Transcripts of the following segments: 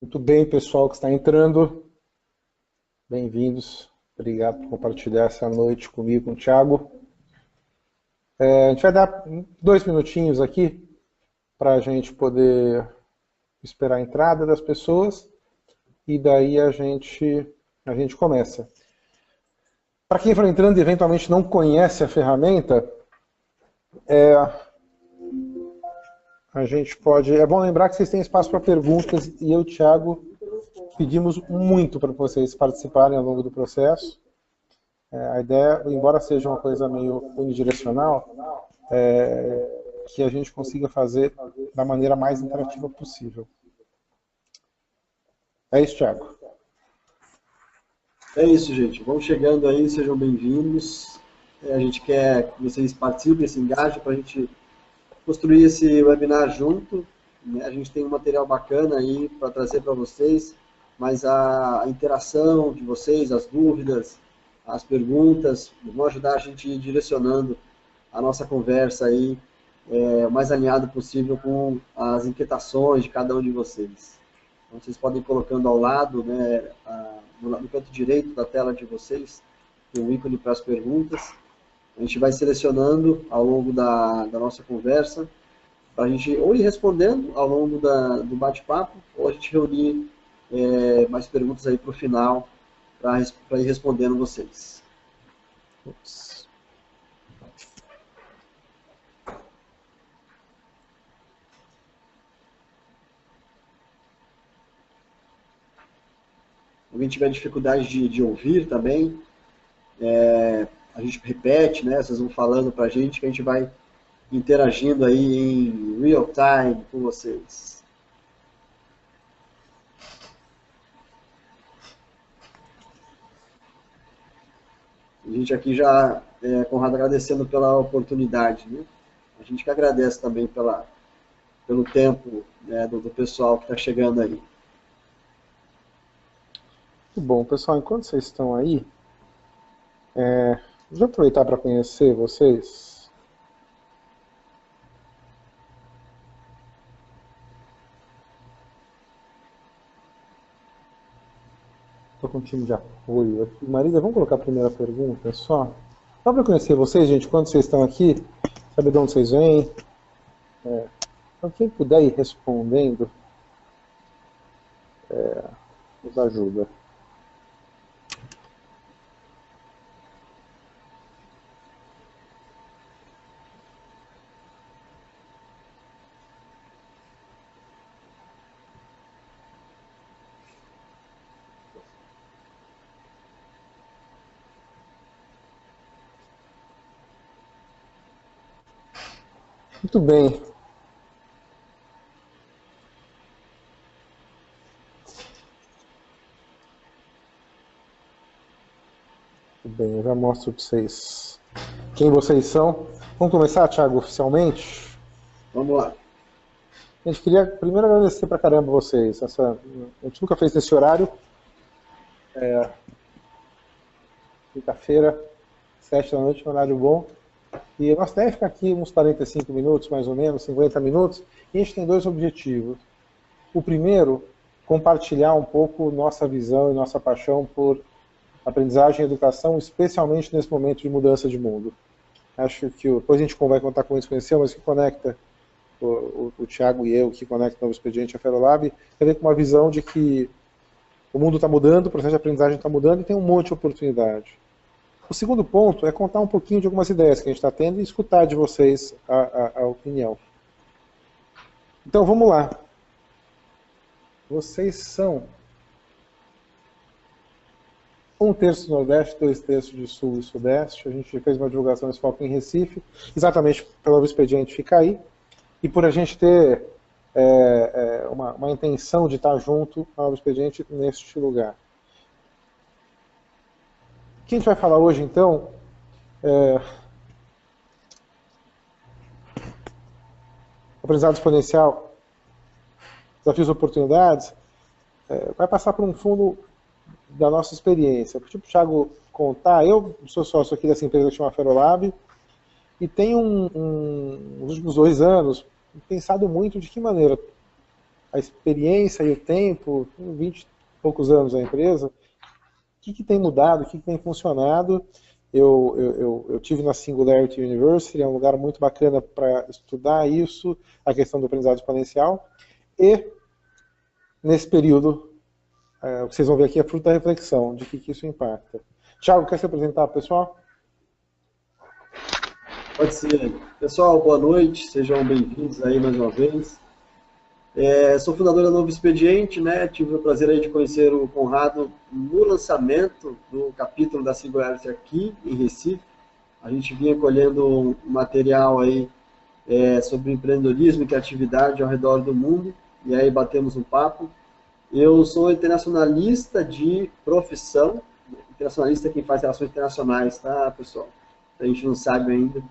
Muito bem, pessoal que está entrando, bem-vindos. Obrigado por compartilhar essa noite comigo, com o Thiago. A gente vai dar 2 minutinhos aqui para a gente poder esperar a entrada das pessoas e daí a gente começa. Para quem for entrando e eventualmente não conhece a ferramenta, a gente pode... É bom lembrar que vocês têm espaço para perguntas e eu e o Thiago pedimos muito para vocês participarem ao longo do processo. A ideia, embora seja uma coisa meio unidirecional, é que a gente consiga fazer da maneira mais interativa possível. É isso, Thiago. É isso, gente. Vão chegando aí, sejam bem-vindos. A gente quer que vocês participem, se engajem para a gente construir esse webinar junto. A gente tem um material bacana aí para trazer para vocês, mas a interação de vocês, as dúvidas, as perguntas, vão ajudar a gente a ir direcionando a nossa conversa aí o mais alinhado possível com as inquietações de cada um de vocês. Então, vocês podem ir colocando ao lado, né, no canto direito da tela de vocês, tem um ícone para as perguntas. A gente vai selecionando ao longo da nossa conversa, para a gente ou ir respondendo ao longo do bate-papo, ou a gente reunir mais perguntas aí para o final, para ir respondendo vocês. Ups. Alguém tiver dificuldade de ouvir também, a gente repete, né? Vocês vão falando para a gente que a gente vai interagindo aí em real time com vocês. A gente aqui já, Conrado, agradecendo pela oportunidade, né? A gente que agradece também pelo tempo, né, do pessoal que está chegando aí. Muito bom, pessoal, enquanto vocês estão aí, vou aproveitar para conhecer vocês. Estou com um time de apoio aqui. Marisa, vamos colocar a primeira pergunta só? Só para conhecer vocês, gente, quando vocês estão aqui, saber de onde vocês vêm. Então, quem puder ir respondendo, nos ajuda. Muito bem. Muito bem, eu já mostro para vocês quem vocês são. Vamos começar, Thiago, oficialmente? Vamos lá. A gente queria primeiro agradecer pra caramba vocês. A gente nunca fez nesse horário. Quinta-feira, 7 da noite, um horário bom. E nós devemos ficar aqui uns 45 minutos, mais ou menos, 50 minutos. E a gente tem 2 objetivos. O primeiro, compartilhar um pouco nossa visão e nossa paixão por aprendizagem e educação, especialmente nesse momento de mudança de mundo. Acho que depois a gente vai contar como isso conheceu, mas o que conecta o Thiago e eu, que conecta o Novo Expediente à Ferolab, tem a ver com uma visão de que o mundo está mudando, o processo de aprendizagem está mudando e tem um monte de oportunidade. O segundo ponto é contar um pouquinho de algumas ideias que a gente está tendo e escutar de vocês a opinião. Então vamos lá. Vocês são 1/3 do Nordeste, 2/3 de Sul e Sudeste. A gente fez uma divulgação nesse foco em Recife, exatamente pelo Novo Expediente ficar aí, e por a gente ter uma intenção de estar junto ao Novo Expediente neste lugar. O que a gente vai falar hoje, então, aprendizado exponencial, desafios e oportunidades, vai passar por um fundo da nossa experiência. Para o Thiago contar, eu sou sócio aqui dessa empresa que chama Ferolab, e tenho, nos últimos 2 anos, pensado muito de que maneira a experiência e o tempo, 20 e poucos anos na empresa, o que tem mudado, o que tem funcionado. Eu tive na Singularity University, é um lugar muito bacana para estudar isso, a questão do aprendizado exponencial, e nesse período, o que vocês vão ver aqui é fruto da reflexão, de que isso impacta. Thiago, quer se apresentar, pessoal? Pode ser. Pessoal, boa noite, sejam bem-vindos aí mais uma vez. Sou fundador da Novo Expediente, né? Tive o prazer aí de conhecer o Conrado no lançamento do capítulo da Singularity aqui em Recife. A gente vinha colhendo um material aí sobre empreendedorismo e criatividade ao redor do mundo, e aí batemos um papo. Eu sou internacionalista de profissão, internacionalista é quem faz relações internacionais, tá, pessoal? A gente não sabe ainda.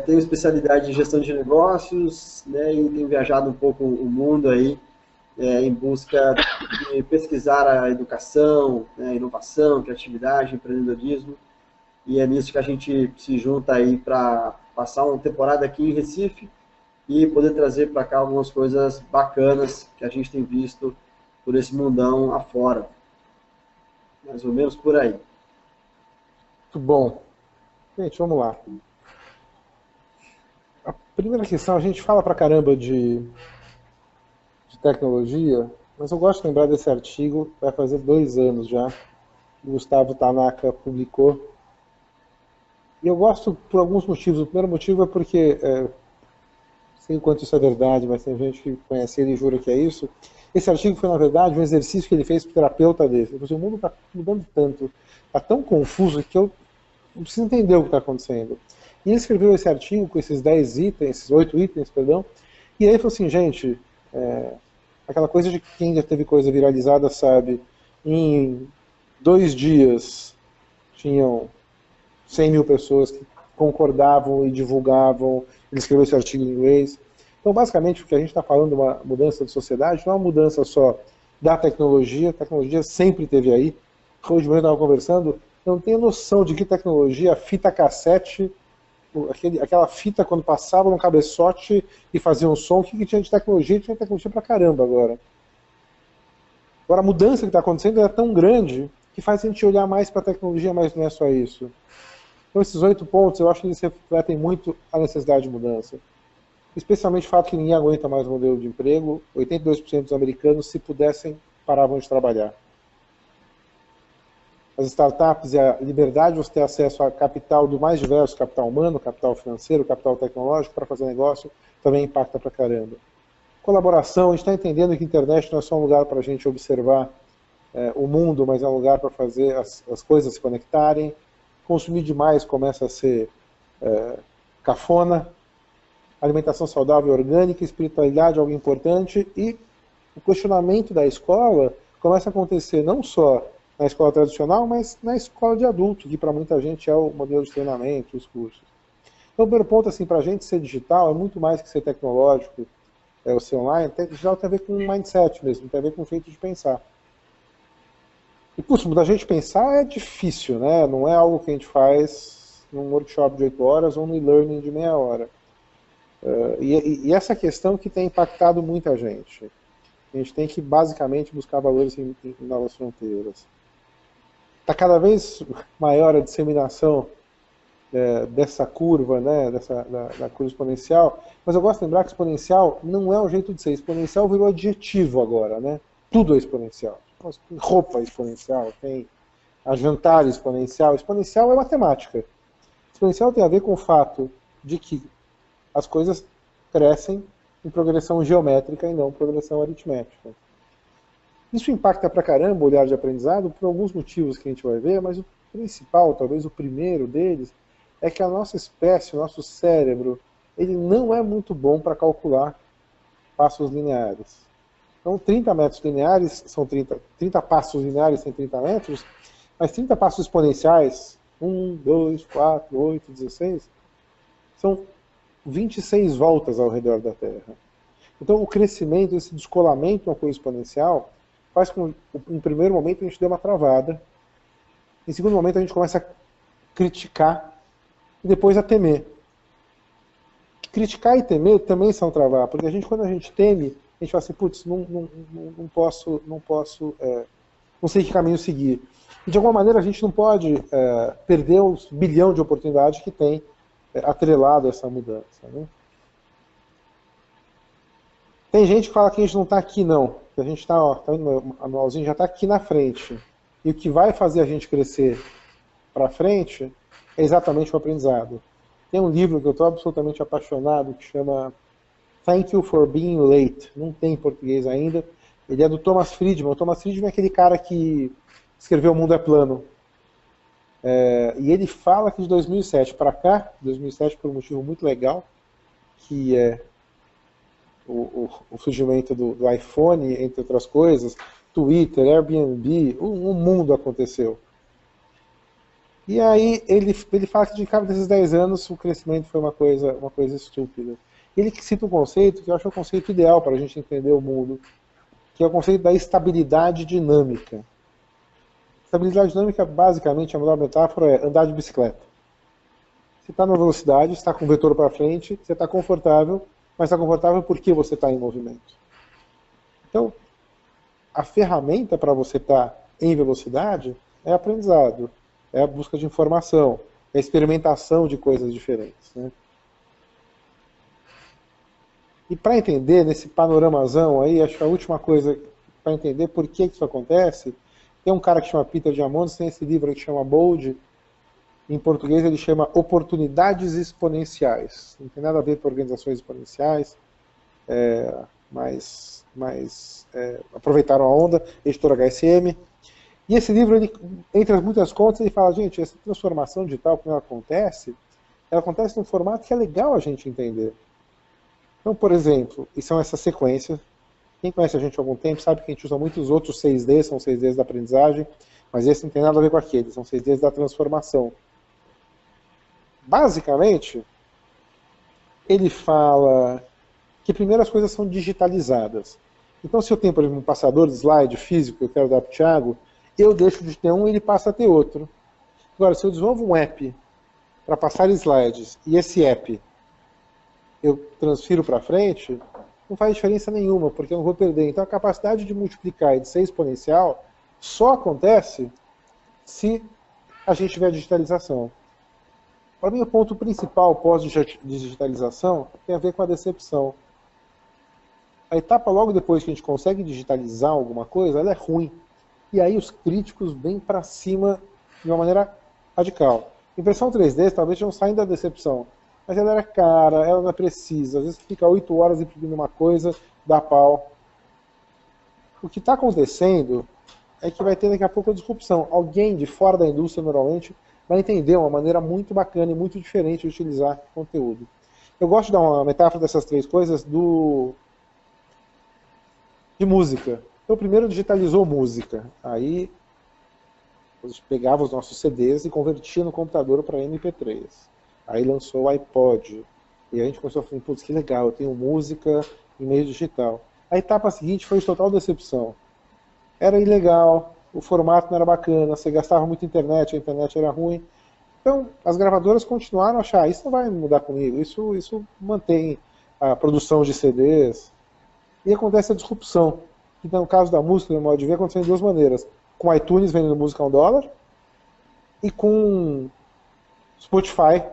Tenho especialidade em gestão de negócios, né, e tenho viajado um pouco o mundo aí, em busca de pesquisar a educação, né, inovação, criatividade, empreendedorismo, e é nisso que a gente se junta aí para passar uma temporada aqui em Recife e poder trazer para cá algumas coisas bacanas que a gente tem visto por esse mundão afora. Mais ou menos por aí. Muito bom. Gente, vamos lá. A primeira questão, a gente fala pra caramba de tecnologia, mas eu gosto de lembrar desse artigo, vai fazer 2 anos já, que o Gustavo Tanaka publicou. E eu gosto por alguns motivos. O primeiro motivo é porque, não sei o quanto isso é verdade, mas tem gente que conhece ele e jura que é isso. Esse artigo foi, na verdade, um exercício que ele fez para o terapeuta dele. Ele falou: o mundo está mudando tanto, está tão confuso que eu não preciso entender o que está acontecendo. E ele escreveu esse artigo com esses 10 itens, esses 8 itens, perdão, e aí ele falou assim: gente, aquela coisa de quem já teve coisa viralizada sabe, em 2 dias tinham 100 mil pessoas que concordavam e divulgavam. Ele escreveu esse artigo em inglês. Então, basicamente, o que a gente está falando de uma mudança de sociedade não é uma mudança só da tecnologia. A tecnologia sempre esteve aí. Hoje de manhã eu estava conversando, eu não tenho noção de que tecnologia, a fita cassete, aquela fita quando passava no cabeçote e fazia um som, o que tinha de tecnologia? Tinha tecnologia pra caramba agora. Agora a mudança que está acontecendo é tão grande que faz a gente olhar mais para a tecnologia, mas não é só isso. Então esses 8 pontos, eu acho que eles refletem muito a necessidade de mudança. Especialmente o fato que ninguém aguenta mais o modelo de emprego. 82% dos americanos, se pudessem, paravam de trabalhar. As startups e a liberdade de você ter acesso a capital do mais diverso, capital humano, capital financeiro, capital tecnológico para fazer negócio, também impacta pra caramba. Colaboração, a gente está entendendo que a internet não é só um lugar para a gente observar o mundo, mas é um lugar para fazer as coisas se conectarem. Consumir demais começa a ser cafona. Alimentação saudável e orgânica, espiritualidade é algo importante, e o questionamento da escola começa a acontecer não só na escola tradicional, mas na escola de adulto, que para muita gente é o modelo de treinamento, os cursos. Então, o primeiro ponto, assim, para a gente ser digital é muito mais que ser tecnológico, o ser online. Digital tem a ver com mindset mesmo, tem a ver com o jeito de pensar. E, putz, da gente pensar é difícil, né? Não é algo que a gente faz num workshop de 8 horas ou no e-learning de meia hora. E essa questão que tem impactado muita gente. A gente tem que, basicamente, buscar valores em novas fronteiras. Está cada vez maior a disseminação dessa curva, né, da curva exponencial, mas eu gosto de lembrar que exponencial não é um jeito de ser. Exponencial virou adjetivo agora, né? Tudo é exponencial. Tem roupa exponencial, tem a jantar exponencial. Exponencial é matemática. Exponencial tem a ver com o fato de que as coisas crescem em progressão geométrica e não progressão aritmética. Isso impacta pra caramba o olhar de aprendizado por alguns motivos que a gente vai ver, mas o principal, talvez o primeiro deles, é que a nossa espécie, o nosso cérebro, ele não é muito bom para calcular passos lineares. Então 30 metros lineares são 30 passos lineares tem 30 metros, mas 30 passos exponenciais, 1, 2, 4, 8, 16, são 26 voltas ao redor da Terra. Então o crescimento, esse descolamento na coisa exponencial, faz com que, em primeiro momento, a gente dê uma travada, em segundo momento, a gente começa a criticar, e depois a temer. Criticar e temer também são travar, porque quando a gente teme, a gente fala assim, putz, não posso, não sei que caminho seguir. E de alguma maneira a gente não pode perder os bilhão de oportunidades que tem atrelado a essa mudança. Né? Tem gente que fala que a gente não está aqui não, que a gente está, tá indo no manualzinho, já está aqui na frente. E o que vai fazer a gente crescer para frente é exatamente o aprendizado. Tem um livro que eu estou absolutamente apaixonado que chama Thank You for Being Late. Não tem em português ainda. Ele é do Thomas Friedman. O Thomas Friedman é aquele cara que escreveu O Mundo é Plano. E ele fala que de 2007 para cá, 2007 por um motivo muito legal, que é o surgimento do iPhone, entre outras coisas, Twitter, Airbnb, o mundo aconteceu. E aí ele fala que de cada desses 10 anos o crescimento foi uma coisa estúpida. Ele cita um conceito que eu acho o conceito ideal para a gente entender o mundo, que é o conceito da estabilidade dinâmica. Estabilidade dinâmica, basicamente, a melhor metáfora é andar de bicicleta. Você está numa velocidade, está com o vetor para frente, você está confortável, mas está confortável porque você está em movimento. Então, a ferramenta para você estar em velocidade é aprendizado, é a busca de informação, é a experimentação de coisas diferentes. Né? E para entender, nesse panoramazão aí, acho que a última coisa para entender por que isso acontece, tem um cara que chama Peter Diamandis, tem esse livro que chama Bold, em português ele chama Oportunidades Exponenciais. Não tem nada a ver com organizações exponenciais, mas aproveitaram a onda, editora HSM. E esse livro, ele, entre as muitas contas, ele fala, gente, essa transformação digital, quando ela acontece num formato que é legal a gente entender. Então, por exemplo, e são essas sequências. Quem conhece a gente há algum tempo sabe que a gente usa muitos outros 6Ds, são 6Ds da aprendizagem, mas esse não tem nada a ver com aqueles, são 6Ds da transformação. Basicamente, ele fala que primeiro as coisas são digitalizadas. Então, se eu tenho, por exemplo, um passador de slide físico que eu quero dar para o Thiago, eu deixo de ter um e ele passa a ter outro. Agora, se eu desenvolvo um app para passar slides e esse app eu transfiro para frente, não faz diferença nenhuma, porque eu não vou perder. Então a capacidade de multiplicar e de ser exponencial só acontece se a gente tiver digitalização. Para mim o ponto principal pós-digitalização tem a ver com a decepção. A etapa logo depois que a gente consegue digitalizar alguma coisa, ela é ruim. E aí os críticos vêm para cima de uma maneira radical. Impressão 3D talvez não saia da decepção. Mas ela era cara, ela não é precisa. Às vezes fica 8 horas imprimindo uma coisa, dá pau. O que está acontecendo é que vai ter daqui a pouco a disrupção. Alguém de fora da indústria, normalmente, vai entender uma maneira muito bacana e muito diferente de utilizar conteúdo. Eu gosto de dar uma metáfora dessas três coisas de música. Então, primeiro digitalizou música. Aí, a gente pegava os nossos CDs e convertia no computador para MP3. Aí lançou o iPod. E a gente começou a falar, putz, que legal, eu tenho música em meio digital. A etapa seguinte foi de total decepção. Era ilegal, o formato não era bacana, você gastava muita internet, a internet era ruim. Então, as gravadoras continuaram a achar, isso não vai mudar comigo, isso mantém a produção de CDs. E acontece a disrupção. Então, no caso da música, no modo de ver, aconteceu de duas maneiras. Com iTunes vendendo música a $1 e com Spotify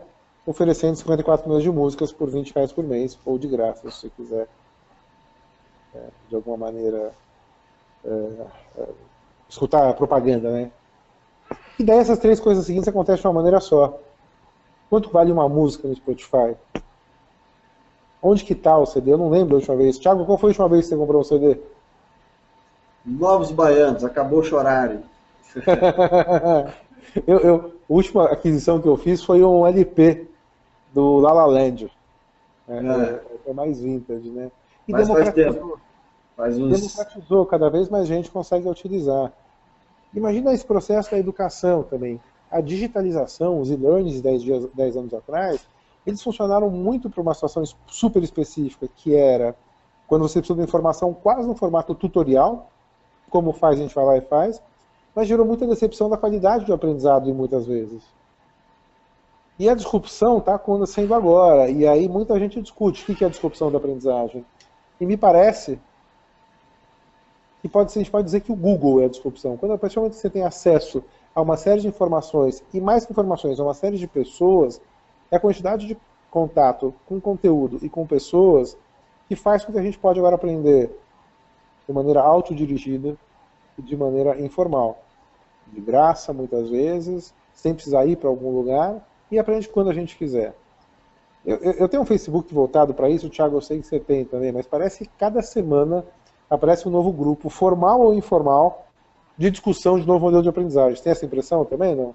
oferecendo 54 milhões de músicas por R$20 por mês, ou de graça, se você quiser, de alguma maneira, escutar a propaganda, né? E daí essas três coisas seguintes acontecem de uma maneira só. Quanto vale uma música no Spotify? Onde que está o CD? Eu não lembro da última vez. Thiago, qual foi a última vez que você comprou um CD? Novos Baianos, acabou chorarem. A última aquisição que eu fiz foi um LP do La La Land. É mais vintage, né? E mas faz tempo. Democratizou, cada vez mais gente consegue utilizar. Imagina esse processo da educação também. A digitalização, os e-learnings de 10 anos atrás, eles funcionaram muito para uma situação super específica, que era quando você precisa de informação quase no formato tutorial, como faz, a gente vai lá e faz, mas gerou muita decepção da qualidade do aprendizado muitas vezes. E a disrupção está acontecendo agora, e aí muita gente discute o que é a disrupção da aprendizagem. E me parece que a gente pode dizer que o Google é a disrupção. Quando, principalmente, você tem acesso a uma série de informações, e mais que informações, a uma série de pessoas, é a quantidade de contato com conteúdo e com pessoas que faz com que a gente pode agora aprender de maneira autodirigida e de maneira informal. De graça, muitas vezes, sem precisar ir para algum lugar, e aprende quando a gente quiser. Eu tenho um Facebook voltado para isso, Thiago, eu sei que você tem também, mas parece que cada semana aparece um novo grupo, formal ou informal, de discussão de novo modelo de aprendizagem. Você tem essa impressão também, não?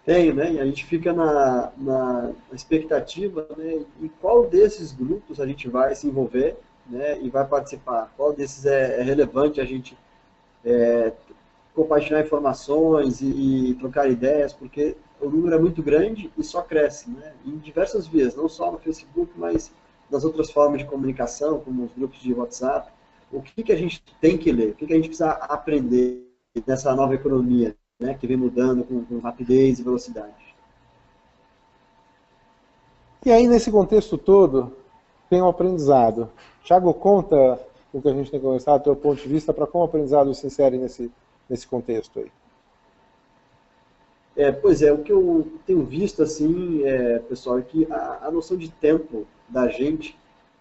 Tenho, né? E a gente fica na expectativa, né? Em qual desses grupos a gente vai se envolver, né? E vai participar. Qual desses é relevante a gente compartilhar informações e trocar ideias, porque o número é muito grande e só cresce, né? Em diversas vias, não só no Facebook, mas nas outras formas de comunicação, como os grupos de WhatsApp. O que a gente tem que ler? O que a gente precisa aprender nessa nova economia, né, que vem mudando com rapidez e velocidade? E aí, nesse contexto todo, tem o aprendizado. Thiago, conta o que a gente tem conversado, do teu ponto de vista, para como o aprendizado se insere nesse contexto aí. Pois é, o que eu tenho visto, assim, pessoal, é que a noção de tempo da gente,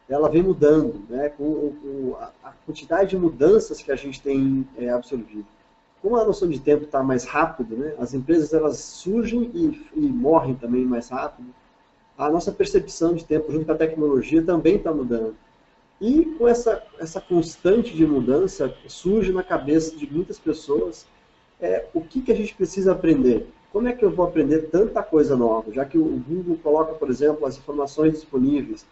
ela vem mudando, né, com a quantidade de mudanças que a gente tem absorvido. Como a noção de tempo está mais rápido, né, as empresas elas surgem e morrem também mais rápido, a nossa percepção de tempo junto com a tecnologia também está mudando. E com essa constante de mudança, surge na cabeça de muitas pessoas o que a gente precisa aprender. Como é que eu vou aprender tanta coisa nova? Já que o Google coloca, por exemplo, as informações disponíveis,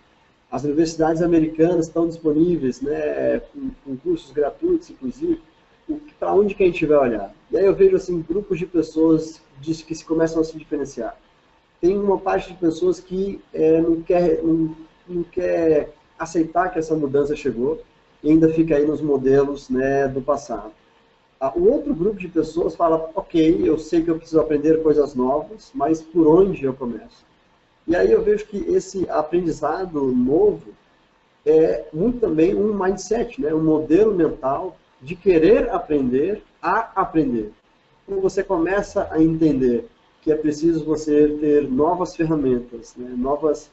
as universidades americanas estão disponíveis, né, com cursos gratuitos, inclusive, para onde que a gente vai olhar? E aí eu vejo assim, grupos de pessoas que se começam a se diferenciar. Tem uma parte de pessoas que não quer aceitar que essa mudança chegou e ainda fica aí nos modelos, né, do passado. O outro grupo de pessoas fala, ok, eu sei que eu preciso aprender coisas novas, mas por onde eu começo? E aí eu vejo que esse aprendizado novo é muito também um mindset, né, um modelo mental de querer aprender a aprender. Quando você começa a entender que é preciso você ter novas ferramentas, né, novas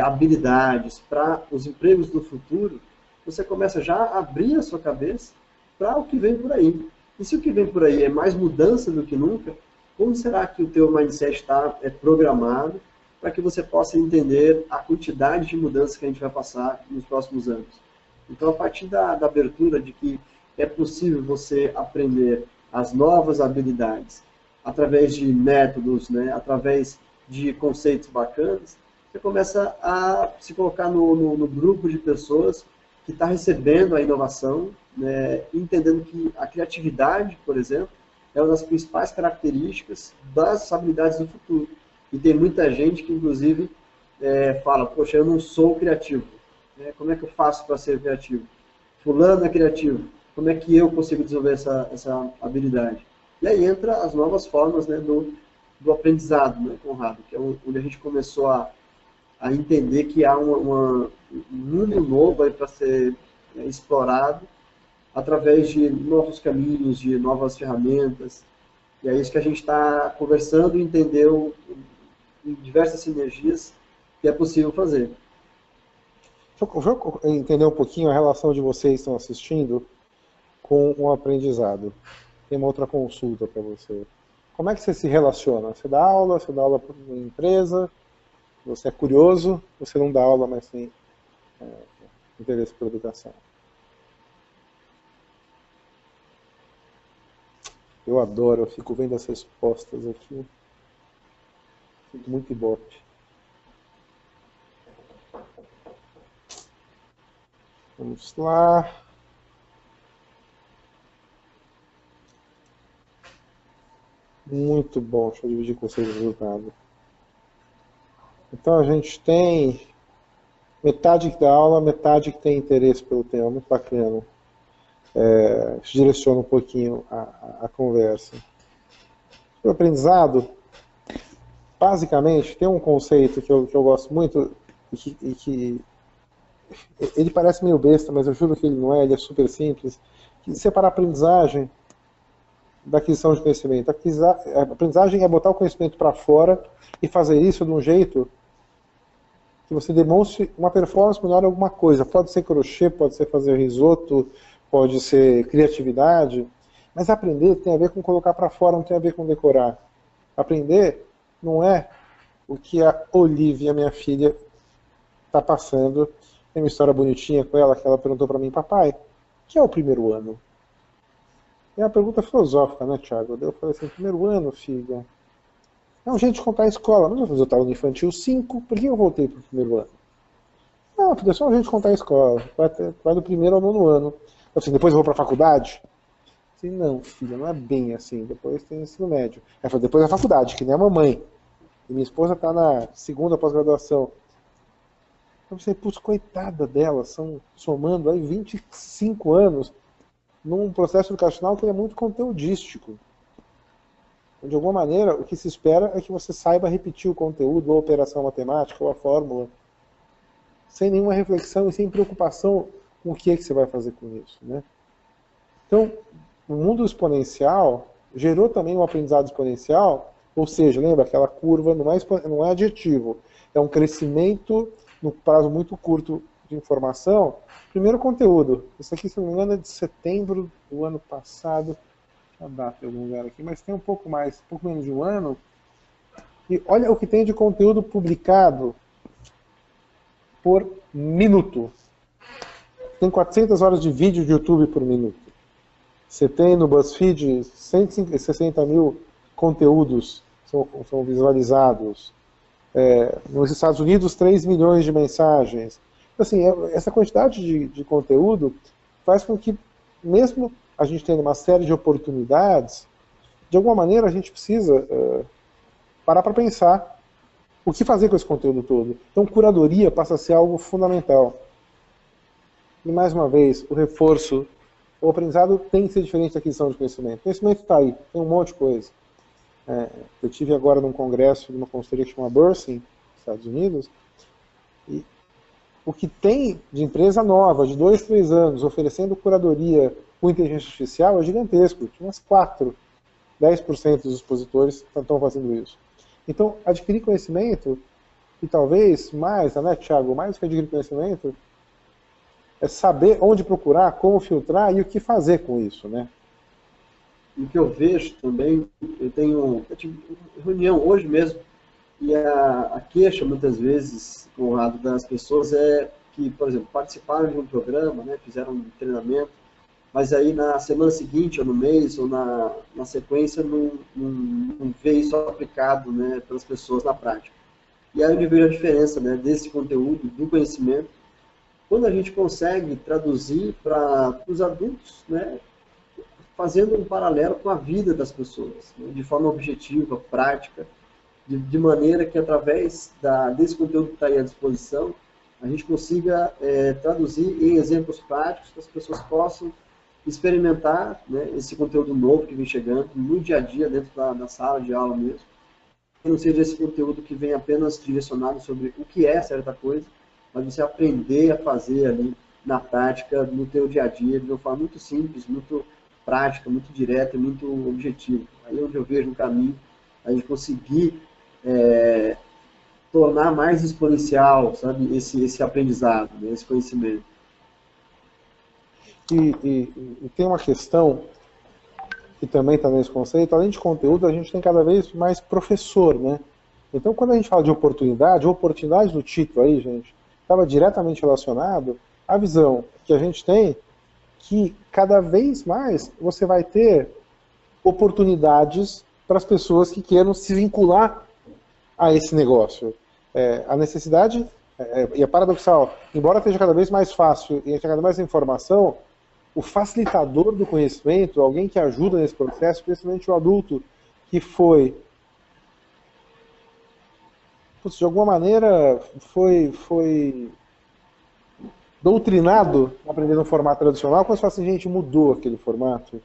habilidades para os empregos do futuro, você começa já a abrir a sua cabeça para o que vem por aí. E se o que vem por aí é mais mudança do que nunca, como será que o teu mindset está programado para que você possa entender a quantidade de mudanças que a gente vai passar nos próximos anos? Então, a partir da abertura de que é possível você aprender as novas habilidades através de métodos, né, através de conceitos bacanas, você começa a se colocar no grupo de pessoas que está recebendo a inovação, né, entendendo que a criatividade, por exemplo, é uma das principais características das habilidades do futuro. E tem muita gente que, inclusive, fala, poxa, eu não sou criativo. Né? Como é que eu faço para ser criativo? Fulano é criativo. Como é que eu consigo desenvolver essa habilidade? E aí entra as novas formas, né, do aprendizado, né, Conrado? Que é onde a gente começou a entender que há um mundo novo aí para ser explorado através de novos caminhos, de novas ferramentas. E é isso que a gente está conversando e entendeu em diversas sinergias que é possível fazer. Deixa eu entender um pouquinho a relação de vocês que estão assistindo com o aprendizado. Tem uma outra consulta para você. Como é que você se relaciona? Você dá aula para uma empresa, você é curioso, você não dá aula, mas tem interesse por educação. Eu adoro, eu fico vendo as respostas aqui. Fico muito ibope. Vamos lá. Muito bom, deixa eu dividir com vocês o resultado. Então a gente tem metade que dá aula, metade que tem interesse pelo tema, muito bacana. Direciona um pouquinho a conversa. O aprendizado, basicamente, tem um conceito que eu gosto muito e que ele parece meio besta, mas eu juro que ele não é, ele é super simples, que separar a aprendizagem da aquisição de conhecimento. A aprendizagem é botar o conhecimento para fora e fazer isso de um jeito que você demonstre uma performance melhor em alguma coisa. Pode ser crochê, pode ser fazer risoto, pode ser criatividade, mas aprender tem a ver com colocar para fora, não tem a ver com decorar. Aprender não é o que a Olivia, minha filha, está passando. Tem uma história bonitinha com ela, que ela perguntou para mim: papai, o que é o primeiro ano? É uma pergunta filosófica, né, Thiago? Eu falei assim: primeiro ano, filha, é um jeito de contar a escola. Mas eu estava no infantil 5, por que eu voltei para o primeiro ano? Não, filha, é só um jeito de contar a escola. Vai do primeiro ao nono ano. Eu assim, depois eu vou para a faculdade? Assim, não, filha, não é bem assim. Depois tem ensino médio. Ela falou, depois a faculdade, que nem a mamãe. E minha esposa está na segunda pós-graduação. Eu pensei, putz, coitada dela, são somando aí 25 anos num processo educacional que é muito conteudístico. De alguma maneira, o que se espera é que você saiba repetir o conteúdo, ou a operação matemática, ou a fórmula, sem nenhuma reflexão e sem preocupação com o que é que você vai fazer com isso, né? Então, o mundo exponencial gerou também um aprendizado exponencial, ou seja, lembra, aquela curva não é adjetivo, é um crescimento no prazo muito curto de informação. Primeiro, conteúdo. Isso aqui, se não me engano, é de setembro do ano passado. A data em algum lugar aqui, mas tem um pouco mais, um pouco menos de um ano. E olha o que tem de conteúdo publicado por minuto. Tem 400 horas de vídeo de YouTube por minuto. Você tem no BuzzFeed 160 mil conteúdos são visualizados. Nos Estados Unidos, 3 milhões de mensagens. Assim, essa quantidade de conteúdo faz com que, mesmo a gente tendo uma série de oportunidades, de alguma maneira a gente precisa parar para pensar o que fazer com esse conteúdo todo. Então, curadoria passa a ser algo fundamental. E, mais uma vez, o reforço, o aprendizado tem que ser diferente da aquisição de conhecimento. O conhecimento está aí, tem um monte de coisa. Eu tive agora num congresso de uma consultoria que chama Bursing, nos Estados Unidos, e o que tem de empresa nova, de 2, 3 anos, oferecendo curadoria com inteligência artificial é gigantesco. Tinha umas 10% dos expositores estão fazendo isso. Então, adquirir conhecimento, e talvez mais, né, Thiago, mais do que adquirir conhecimento, é saber onde procurar, como filtrar e o que fazer com isso, né? E o que eu vejo também, eu tive reunião hoje mesmo, e a queixa, muitas vezes, Conrado, das pessoas é que, por exemplo, participaram de um programa, né, fizeram um treinamento, mas aí na semana seguinte, ou no mês, ou na sequência, não vê isso aplicado, né, pelas pessoas na prática. E aí eu vejo a diferença, né, desse conteúdo, do conhecimento, quando a gente consegue traduzir para os adultos, né, fazendo um paralelo com a vida das pessoas, né, de forma objetiva, prática, de maneira que através desse conteúdo que está aí à disposição, a gente consiga traduzir em exemplos práticos que as pessoas possam experimentar, né, esse conteúdo novo que vem chegando no dia a dia, dentro da sala de aula mesmo, que não seja esse conteúdo que vem apenas direcionado sobre o que é certa coisa, mas você aprender a fazer ali na prática, no teu dia a dia, de uma forma muito simples, muito prática, muito direta, muito objetiva. Aí é onde eu vejo um caminho a gente conseguir tornar mais exponencial, sabe, esse aprendizado, né, esse conhecimento. E tem uma questão que também está nesse conceito, além de conteúdo, a gente tem cada vez mais professor, né? Então, quando a gente fala de oportunidade, a oportunidade do título aí, gente, estava diretamente relacionado à visão que a gente tem que cada vez mais você vai ter oportunidades para as pessoas que queiram se vincular a esse negócio. A necessidade, e é paradoxal, embora esteja cada vez mais fácil e cada vez mais informação, o facilitador do conhecimento, alguém que ajuda nesse processo, principalmente o adulto que foi, de alguma maneira, foi doutrinado a aprender no formato tradicional, quando você fala assim, gente, mudou aquele formato.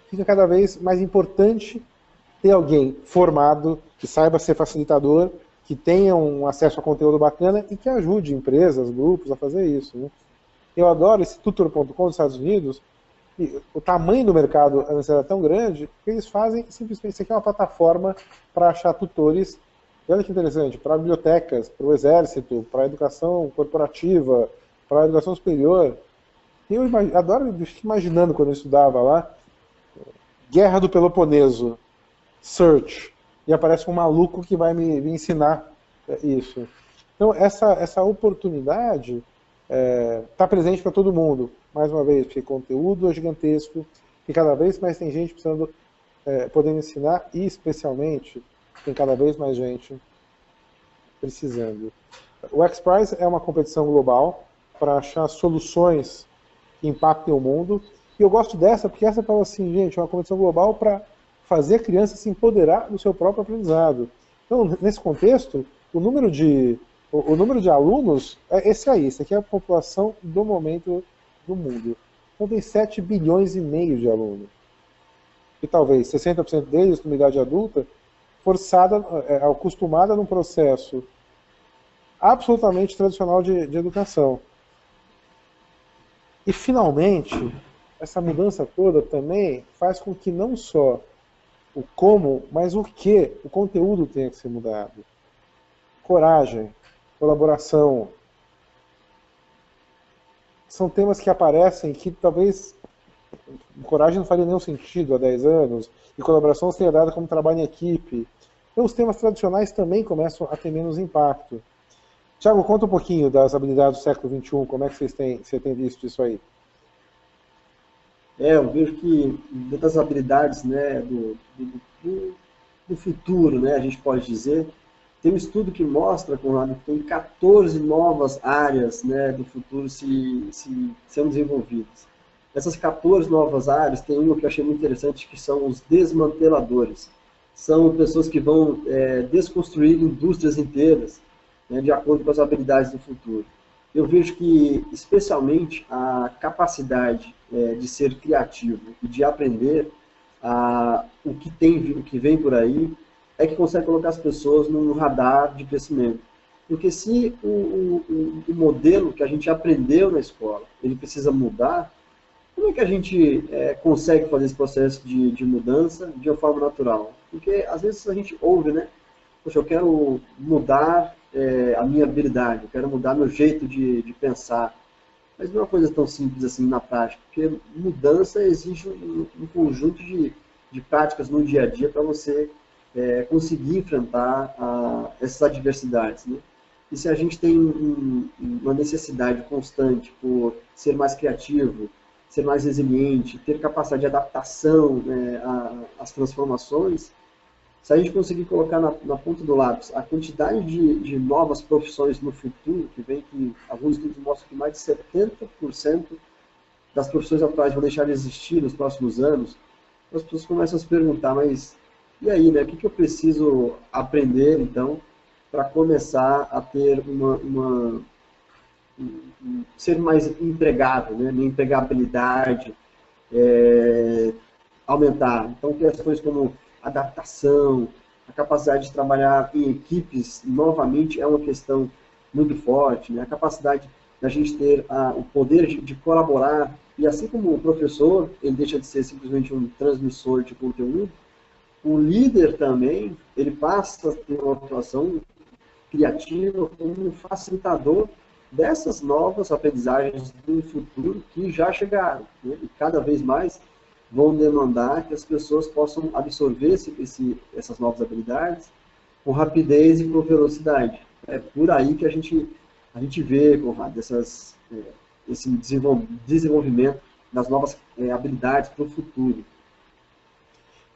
Fica cada vez mais importante ter alguém formado, que saiba ser facilitador, que tenham um acesso a conteúdo bacana e que ajude empresas, grupos a fazer isso, né? Eu adoro esse tutor.com dos Estados Unidos, e o tamanho do mercado é tão grande que eles fazem simplesmente, isso aqui é uma plataforma para achar tutores, e olha que interessante, para bibliotecas, para o exército, para a educação corporativa, para a educação superior. Eu adoro, eu fico imaginando quando eu estudava lá, Guerra do Peloponeso, Search, e aparece um maluco que vai me ensinar isso. Então, essa oportunidade está presente para todo mundo. Mais uma vez, porque conteúdo é gigantesco, e cada vez mais tem gente precisando, podendo ensinar, e especialmente, tem cada vez mais gente precisando. O XPRIZE é uma competição global para achar soluções que impactem o mundo, e eu gosto dessa, porque essa fala assim, gente, é uma competição global para fazer a criança se empoderar do seu próprio aprendizado. Então, nesse contexto, o número de alunos é esse aí. Essa aqui é a população do momento do mundo. Então tem 7 bilhões e meio de alunos. E talvez 60% deles, numa idade adulta, acostumada num processo absolutamente tradicional de educação. E, finalmente, essa mudança toda também faz com que não só o como, mas o que, o conteúdo tenha que ser mudado. Coragem, colaboração. São temas que aparecem que talvez coragem não faria nenhum sentido há 10 anos, e colaboração seria dada como trabalho em equipe. Então os temas tradicionais também começam a ter menos impacto. Tiago, conta um pouquinho das habilidades do século XXI, como é que você tem visto isso aí? Eu vejo que das habilidades, né, do futuro, né, a gente pode dizer, tem um estudo que mostra, Conrado, que tem 14 novas áreas, né, do futuro sendo desenvolvidas. Essas 14 novas áreas, tem uma que eu achei muito interessante, que são os desmanteladores. São pessoas que vão desconstruir indústrias inteiras, né, de acordo com as habilidades do futuro. Eu vejo que, especialmente, a capacidade de ser criativo e de aprender o que vem por aí, é que consegue colocar as pessoas num radar de crescimento. Porque se o modelo que a gente aprendeu na escola, ele precisa mudar, como é que a gente consegue fazer esse processo de mudança de uma forma natural? Porque, às vezes, a gente ouve, né? Poxa, eu quero mudar a minha habilidade, eu quero mudar meu jeito de pensar. Mas não é uma coisa tão simples assim na prática, porque mudança exige um conjunto de práticas no dia a dia para você conseguir enfrentar essas adversidades, né? E se a gente tem uma necessidade constante por ser mais criativo, ser mais resiliente, ter capacidade de adaptação, né, às transformações, se a gente conseguir colocar na ponta do lápis a quantidade de novas profissões no futuro, que alguns estudos mostram que mais de 70% das profissões atuais vão deixar de existir nos próximos anos, as pessoas começam a se perguntar, mas e aí, né? O que eu preciso aprender, então, para começar a ter ser mais empregável, né? Minha empregabilidade aumentar. Então, questões como adaptação, a capacidade de trabalhar em equipes, novamente, é uma questão muito forte, né? A capacidade da gente ter o poder de colaborar, e assim como o professor, ele deixa de ser simplesmente um transmissor de conteúdo, o líder também, ele passa a ter uma atuação criativa como um facilitador dessas novas aprendizagens do futuro que já chegaram, né? E cada vez mais vão demandar que as pessoas possam absorver essas novas habilidades com rapidez e com velocidade. É por aí que a gente vê, Conrado, esse desenvolvimento das novas habilidades para o futuro.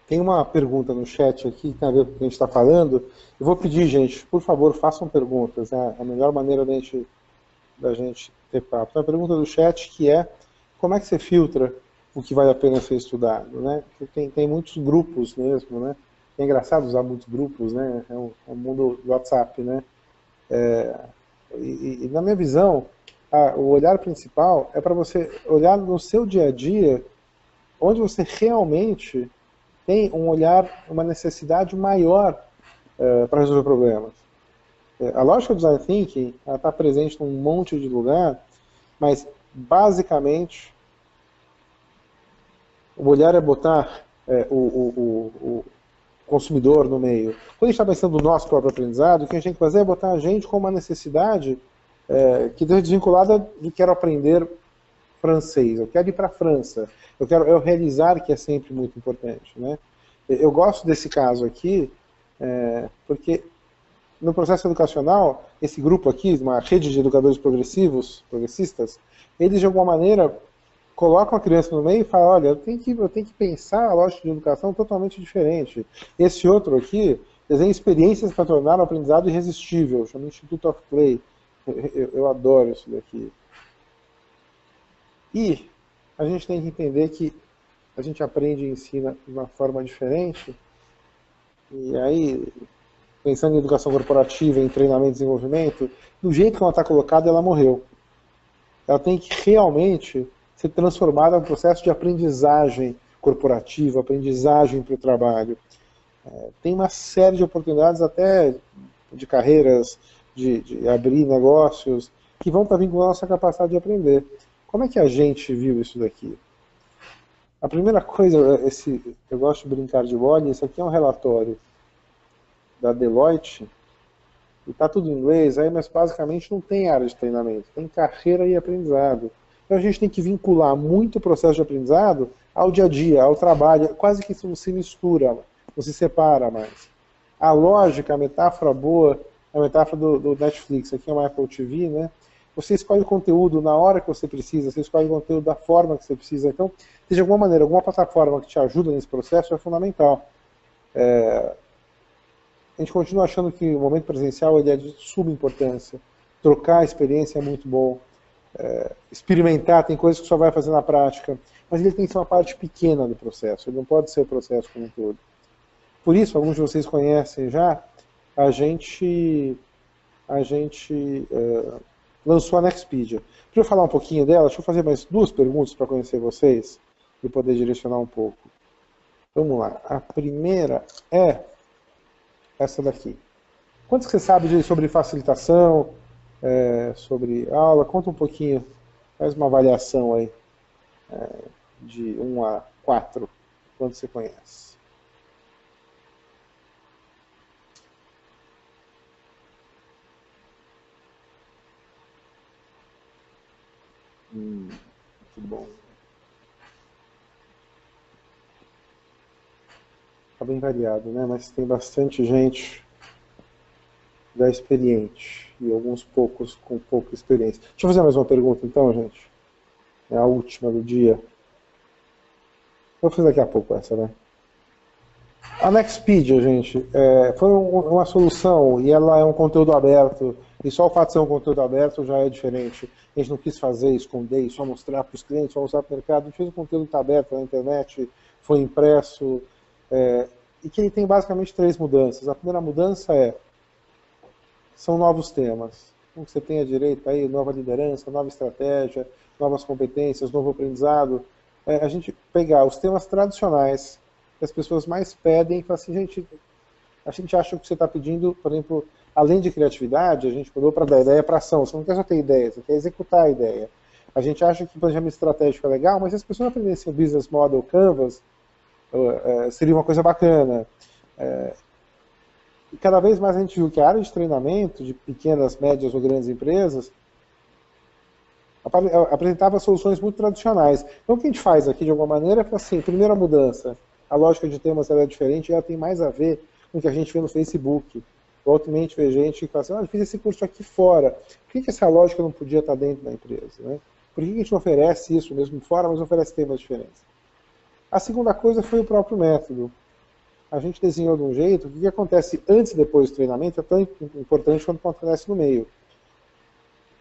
Tem uma pergunta no chat aqui que tem a ver com o que a gente está falando. Eu vou pedir, gente, por favor, façam perguntas. É a melhor maneira da gente ter papo. Tem uma pergunta do chat que é: como é que você filtra o que vale a pena ser estudado, né? Tem muitos grupos mesmo, né? É engraçado usar muitos grupos, né? É um mundo do WhatsApp, né? E na minha visão, o olhar principal é para você olhar no seu dia a dia, onde você realmente tem um olhar, uma necessidade maior para resolver problemas. A lógica do Design Thinking está presente num monte de lugar, mas basicamente o olhar é botar o consumidor no meio. Quando a gente está pensando no nosso próprio aprendizado, o que a gente tem que fazer é botar a gente com uma necessidade que esteja desvinculada do quero aprender francês, eu quero ir para a França, eu quero realizar, que é sempre muito importante, né? Eu gosto desse caso aqui, porque no processo educacional, esse grupo aqui, uma rede de educadores progressistas, eles de alguma maneira colocam a criança no meio e falam, olha, eu tenho que pensar a lógica de educação totalmente diferente. Esse outro aqui desenha experiências para tornar o aprendizado irresistível, chama Institute of Play. Eu adoro isso daqui. E a gente tem que entender que a gente aprende e ensina de uma forma diferente, e aí, pensando em educação corporativa, em treinamento e desenvolvimento, do jeito que ela está colocada, ela morreu. Ela tem que realmente ser transformada num processo de aprendizagem corporativa, aprendizagem para o trabalho. Tem uma série de oportunidades até de carreiras, de abrir negócios, que vão estar vinculados à nossa capacidade de aprender. Como é que a gente viu isso daqui? A primeira coisa, eu gosto de brincar de bola, esse aqui é um relatório da Deloitte, e está tudo em inglês, mas basicamente não tem área de treinamento, tem carreira e aprendizado. Então a gente tem que vincular muito o processo de aprendizado ao dia a dia, ao trabalho, quase que isso não se mistura, não se separa mais. A lógica, a metáfora boa, é a metáfora do Netflix, aqui é uma Apple TV, né? Você escolhe o conteúdo na hora que você precisa, você escolhe o conteúdo da forma que você precisa. Então, de alguma maneira, alguma plataforma que te ajuda nesse processo é fundamental. A gente continua achando que o momento presencial ele é de suma importância. Trocar a experiência é muito bom. Experimentar, tem coisas que só vai fazer na prática. Mas ele tem que ser uma parte pequena do processo, ele não pode ser o processo como um todo. Por isso, alguns de vocês conhecem já, a gente lançou a Nextpedia. Para eu falar um pouquinho dela, deixa eu fazer mais 2 perguntas para conhecer vocês e poder direcionar um pouco. Vamos lá. A primeira é essa daqui. Quanto você sabe sobre facilitação, sobre aula? Conta um pouquinho, faz uma avaliação aí, de 1 a 4, quanto você conhece. Muito bom. Está bem variado, né? Mas tem bastante gente já experiente e alguns poucos com pouca experiência. Deixa eu fazer mais uma pergunta então, gente. É a última do dia. Vou fazer daqui a pouco essa, né? A Nextpedia, gente, foi uma solução e ela é um conteúdo aberto. E só o fato de ser um conteúdo aberto já é diferente. A gente não quis fazer, esconder, só mostrar para os clientes, só mostrar para o mercado. A gente fez um conteúdo que está aberto na internet, foi impresso, e que ele tem basicamente 3 mudanças. A primeira mudança são novos temas. Como você tem a direito aí, nova liderança, nova estratégia, novas competências, novo aprendizado. A gente pegar os temas tradicionais que as pessoas mais pedem e falar assim, a gente acha que o que você está pedindo, por exemplo, além de criatividade, a gente mudou para dar ideia para ação. Você não quer só ter ideia, você quer executar a ideia. A gente acha que planejamento estratégico é legal, mas se as pessoas aprendessem o Business Model Canvas, seria uma coisa bacana. E cada vez mais a gente viu que a área de treinamento de pequenas, médias ou grandes empresas apresentava soluções muito tradicionais. Então o que a gente faz aqui, de alguma maneira, é assim, primeira mudança, a lógica de temas é diferente e ela tem mais a ver com o que a gente vê no Facebook. Voltamente vê gente que fala assim, eu fiz esse curso aqui fora, por que essa lógica não podia estar dentro da empresa? Né? Por que a gente não oferece isso mesmo fora, mas oferece temas diferentes? A segunda coisa foi o próprio método. A gente desenhou de um jeito, o que acontece antes e depois do treinamento é tão importante quanto acontece no meio.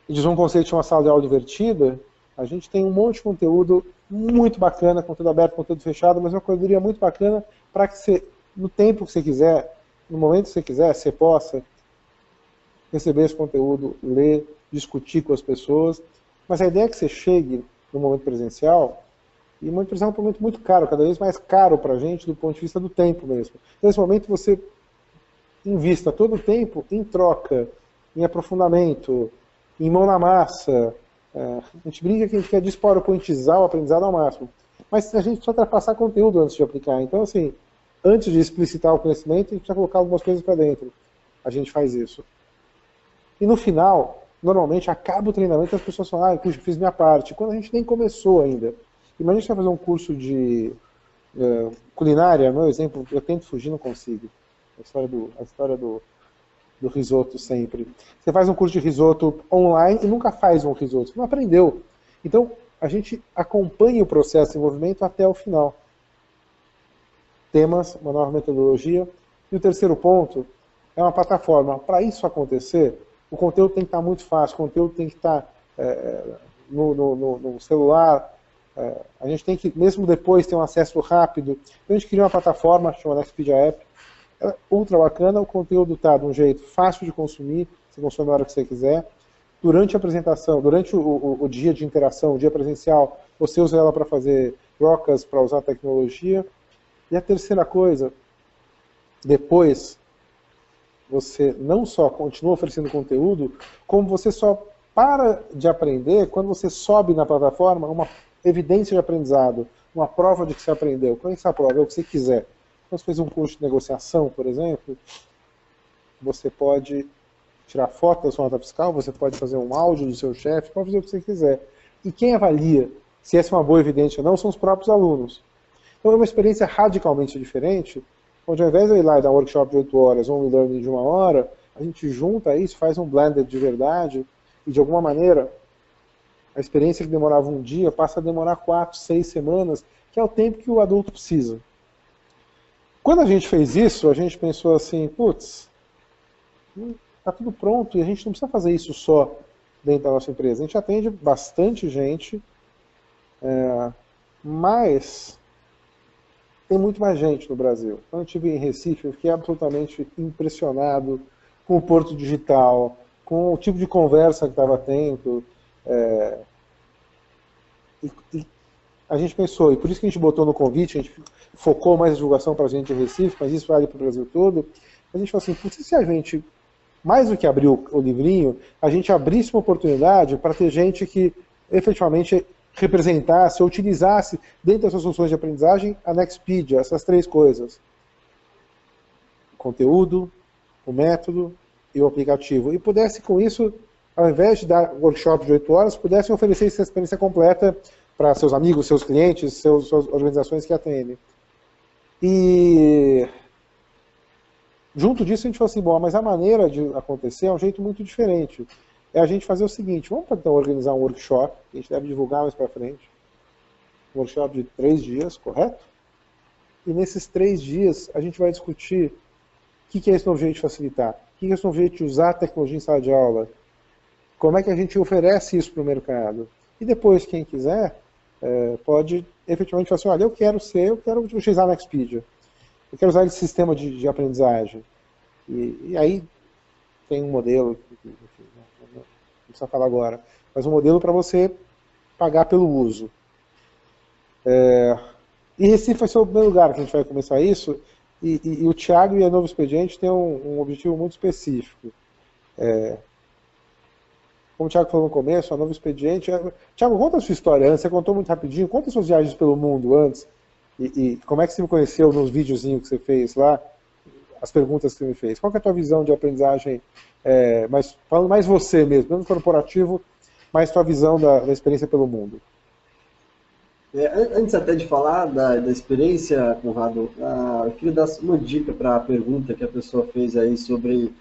Diz um conceito de uma sala de aula divertida, a gente tem um monte de conteúdo muito bacana, conteúdo aberto, conteúdo fechado, mas uma corredoria muito bacana para que você, no tempo que você quiser, no momento que você quiser, você possa receber esse conteúdo, ler, discutir com as pessoas. Mas a ideia é que você chegue no momento presencial, e o momento presencial é um momento muito caro, cada vez mais caro para a gente do ponto de vista do tempo mesmo. Nesse momento você invista todo o tempo em troca em aprofundamento, em mão na massa. A gente brinca que a gente quer despowerpointizar o aprendizado ao máximo. Mas a gente precisa ultrapassar conteúdo antes de aplicar. Então, assim, antes de explicitar o conhecimento, a gente precisa colocar algumas coisas para dentro. A gente faz isso. E no final, normalmente, acaba o treinamento e as pessoas falam, puxa, fiz minha parte. Quando a gente nem começou ainda. Imagina a gente vai fazer um curso de culinária, meu exemplo, eu tento fugir, não consigo. A história do risoto sempre. Você faz um curso de risoto online e nunca faz um risoto. Você não aprendeu. Então, a gente acompanha o processo de desenvolvimento até o final. Temas, uma nova metodologia. E o terceiro ponto é uma plataforma. Para isso acontecer, o conteúdo tem que estar muito fácil, o conteúdo tem que estar no celular. A gente tem que, mesmo depois, ter um acesso rápido. Então, a gente cria uma plataforma chamada Nextpedia App. É ultra bacana, o conteúdo está de um jeito fácil de consumir, você consome na hora que você quiser. Durante a apresentação, durante o dia de interação, o dia presencial, você usa ela para fazer trocas, para usar a tecnologia. E a terceira coisa, depois, você não só continua oferecendo conteúdo, como você só para de aprender quando você sobe na plataforma uma evidência de aprendizado, uma prova de que você aprendeu. Qual é essa prova? É o que você quiser. Quando você fez um curso de negociação, por exemplo, você pode tirar foto da sua nota fiscal, você pode fazer um áudio do seu chefe, pode fazer o que você quiser. E quem avalia se essa é uma boa evidência ou não são os próprios alunos. Então é uma experiência radicalmente diferente, onde ao invés de eu ir lá e dar um workshop de 8 horas ou um e-learning de 1 hora, a gente junta isso, faz um blended de verdade, e de alguma maneira, a experiência que demorava um dia passa a demorar 4, 6 semanas, que é o tempo que o adulto precisa. Quando a gente fez isso, a gente pensou assim, putz, está tudo pronto e a gente não precisa fazer isso só dentro da nossa empresa. A gente atende bastante gente, mas tem muito mais gente no Brasil. Quando eu estive em Recife, eu fiquei absolutamente impressionado com o Porto Digital, com o tipo de conversa que estava tendo. E a gente pensou, e por isso que a gente botou no convite, a gente focou mais a divulgação para a gente em Recife, mas isso vale para o Brasil todo. A gente falou assim, putz, se a gente, mais do que abrir o livrinho, a gente abrisse uma oportunidade para ter gente que efetivamente representasse ou utilizasse dentro das suas soluções de aprendizagem a Nextpedia, essas três coisas. O conteúdo, o método e o aplicativo. E pudesse com isso, ao invés de dar workshop de 8 horas, pudessem oferecer essa experiência completa para seus amigos, seus clientes, suas organizações que atendem. E junto disso a gente falou assim, bom, mas a maneira de acontecer é um jeito muito diferente. É a gente fazer o seguinte, vamos então organizar um workshop, que a gente deve divulgar mais para frente, um workshop de 3 dias, correto? E nesses 3 dias a gente vai discutir o que é esse novo jeito de facilitar, o que é esse novo jeito de usar a tecnologia em sala de aula, como é que a gente oferece isso para o mercado. E depois, quem quiser, pode efetivamente falar assim, olha, eu quero utilizar a Nextpedia, eu quero usar esse sistema de aprendizagem. E aí tem um modelo, enfim, não precisa falar agora, mas um modelo para você pagar pelo uso. E Recife vai ser o primeiro lugar que a gente vai começar isso, e o Thiago e a Novo Expediente têm um objetivo muito específico. Como o Thiago falou no começo, a Novo Expediente... Thiago, conta a sua história antes, você contou muito rapidinho, conta as suas viagens pelo mundo antes, e como é que você me conheceu nos videozinhos que você fez lá, as perguntas que você me fez. Qual que é a tua visão de aprendizagem, falando mais você mesmo, menos corporativo, mais tua visão da experiência pelo mundo? Antes até de falar da experiência, Conrado, eu queria dar uma dica para a pergunta que a pessoa fez aí sobre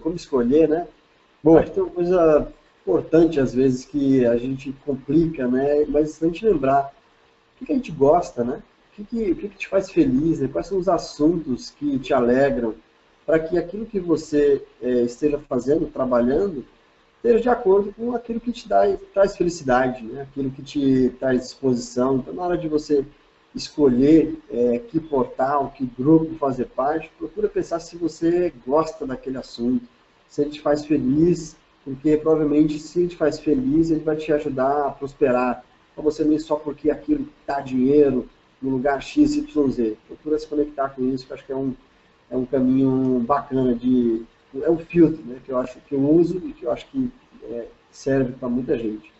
como escolher, né? Boa. Acho que tem uma coisa importante, às vezes, que a gente complica, né? Mas se a gente lembrar o que a gente gosta, né? O que te faz feliz, né? Quais são os assuntos que te alegram, para que aquilo que você esteja fazendo, trabalhando, esteja de acordo com aquilo que te traz felicidade, né? Aquilo que te traz disposição. Então, na hora de você escolher que portal, que grupo fazer parte, procura pensar se você gosta daquele assunto, se ele te faz feliz, porque provavelmente se ele te faz feliz, ele vai te ajudar a prosperar. Então você não ir só porque aquilo dá dinheiro no lugar X, Y, Z. Procura se conectar com isso, que eu acho que é um caminho bacana de é um filtro, né, que eu acho que eu uso e que eu acho que serve para muita gente.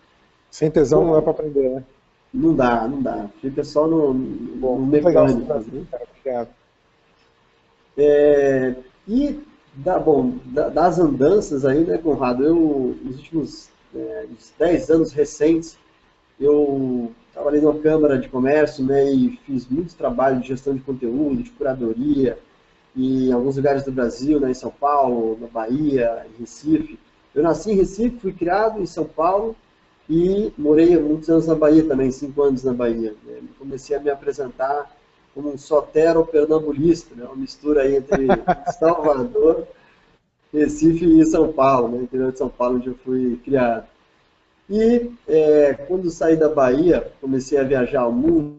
Sem tesão não dá para Bom, aprender, né? não dá, não dá. Fica só no Bom, muito legal essa mecânico, conversa, né? cara. Obrigado. E, das andanças aí, né, Conrado, nos últimos 10 anos recentes, eu trabalhei numa Câmara de Comércio, né, e fiz muitos trabalhos de gestão de conteúdo, de curadoria, e em alguns lugares do Brasil, né, em São Paulo, na Bahia, em Recife. Eu nasci em Recife, fui criado em São Paulo e morei muitos anos na Bahia também, 5 anos na Bahia, né. Comecei a me apresentar como um sotero-pernambulista, né, uma mistura aí entre Salvador, Recife e São Paulo, né, interior de São Paulo, onde eu fui criado. E quando saí da Bahia, comecei a viajar ao mundo,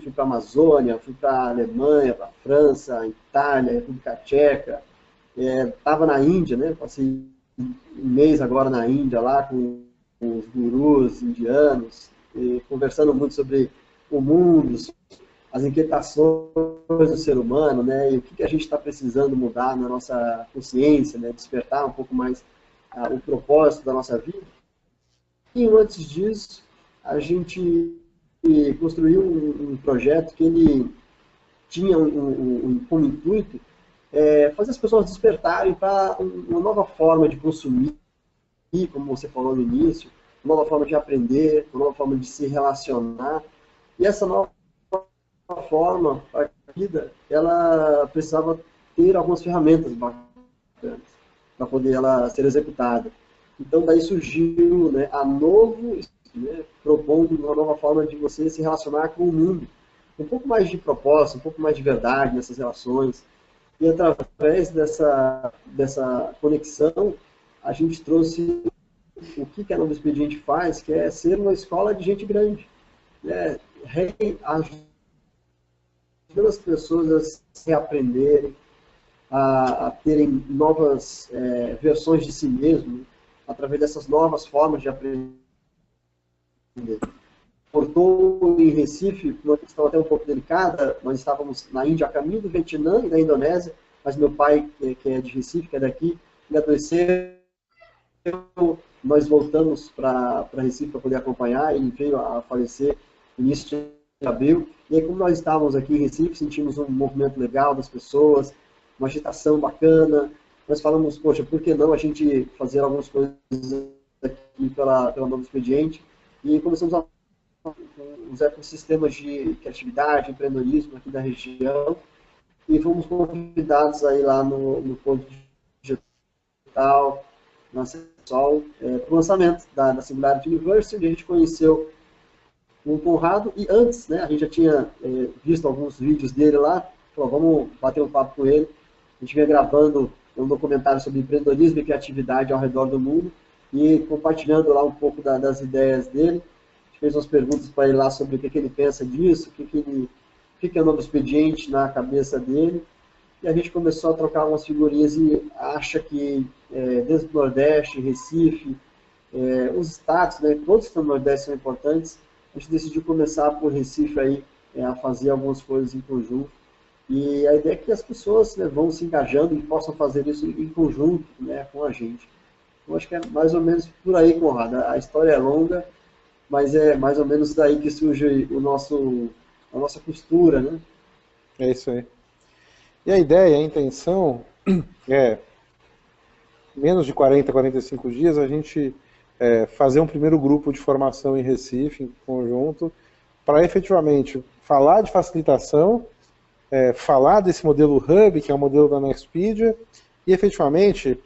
fui para a Amazônia, fui para a Alemanha, para a França, Itália, República Tcheca, estava na Índia, né? Passei um mês agora na Índia, lá com os gurus indianos, conversando muito sobre o mundo, as inquietações do ser humano, né? E o que a gente está precisando mudar na nossa consciência, né? Despertar um pouco mais o propósito da nossa vida. E antes disso, a gente construiu um projeto que ele tinha como intuito fazer as pessoas despertarem para uma nova forma de consumir, como você falou no início, uma nova forma de aprender, uma nova forma de se relacionar. E essa nova forma para a vida, ela precisava ter algumas ferramentas bacanas para poder ela ser executada. Então, daí surgiu, né, a Novo, né, propondo uma nova forma de você se relacionar com o mundo. Um pouco mais de propósito, um pouco mais de verdade nessas relações. E através dessa conexão, a gente trouxe o que a Novo Expediente faz, que é ser uma escola de gente grande. Né, ajudando as pessoas a se reaprenderem, a terem novas versões de si mesmo, através dessas novas formas de aprender. Portou em Recife, uma questão até um pouco delicada, nós estávamos na Índia, a caminho do Vietnã e da Indonésia, mas meu pai, que é de Recife, que é daqui, ele adoeceu, nós voltamos para Recife para poder acompanhar, ele veio a falecer no início de abril, e aí como nós estávamos aqui em Recife, sentimos um movimento legal das pessoas, uma agitação bacana, nós falamos, poxa, por que não a gente fazer algumas coisas aqui pela Novo Expediente, e começamos a os ecossistemas de criatividade, empreendedorismo aqui da região, e fomos convidados aí lá no Ponto Digital, na Sol, para o lançamento da Singularity University, onde a gente conheceu o Conrado, e antes, né, a gente já tinha visto alguns vídeos dele lá, falou, vamos bater um papo com ele, a gente vinha gravando um documentário sobre empreendedorismo e criatividade ao redor do mundo, e compartilhando lá um pouco das ideias dele, fez umas perguntas para ele lá sobre o que ele pensa disso, o que é o Novo Expediente na cabeça dele, e a gente começou a trocar umas figurinhas e acha que desde o Nordeste, Recife, os estados, né, todos que estão no Nordeste são importantes, a gente decidiu começar por Recife aí, a fazer algumas coisas em conjunto, e a ideia é que as pessoas, né, vão se engajando e possam fazer isso em conjunto, né, com a gente. Então acho que é mais ou menos por aí, Conrado, a história é longa, mas é mais ou menos daí que surge a nossa costura, né? É isso aí. E a ideia, a intenção é, menos de 40, 45 dias, a gente fazer um primeiro grupo de formação em Recife, em conjunto, para efetivamente falar de facilitação, falar desse modelo Hub, que é o modelo da Nextpedia, e efetivamente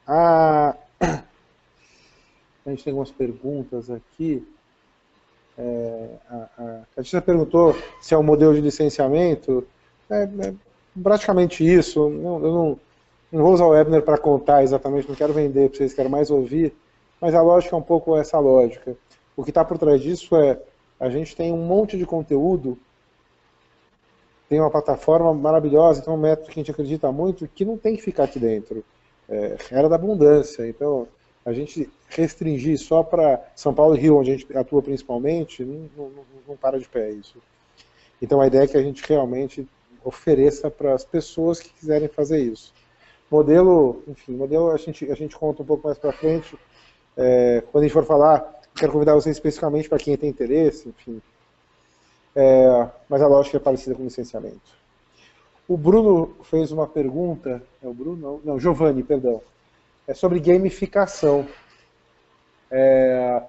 a gente tem algumas perguntas aqui. A Catina perguntou se é um modelo de licenciamento. Praticamente isso. Eu não vou usar o webinar para contar exatamente, não quero vender para vocês, quero mais ouvir, mas a lógica é um pouco essa lógica. O que está por trás disso a gente tem um monte de conteúdo, tem uma plataforma maravilhosa, tem um método que a gente acredita muito, que não tem que ficar aqui dentro. Era da abundância, então a gente restringir só para São Paulo e Rio, onde a gente atua principalmente, não para de pé isso. Então a ideia é que a gente realmente ofereça para as pessoas que quiserem fazer isso. Modelo, enfim, modelo a gente conta um pouco mais para frente. Quando a gente for falar, quero convidar vocês especificamente para quem tem interesse, enfim. Mas a lógica é parecida com o licenciamento. O Bruno fez uma pergunta, é o Bruno? Não, Giovanni, perdão. É sobre gamificação.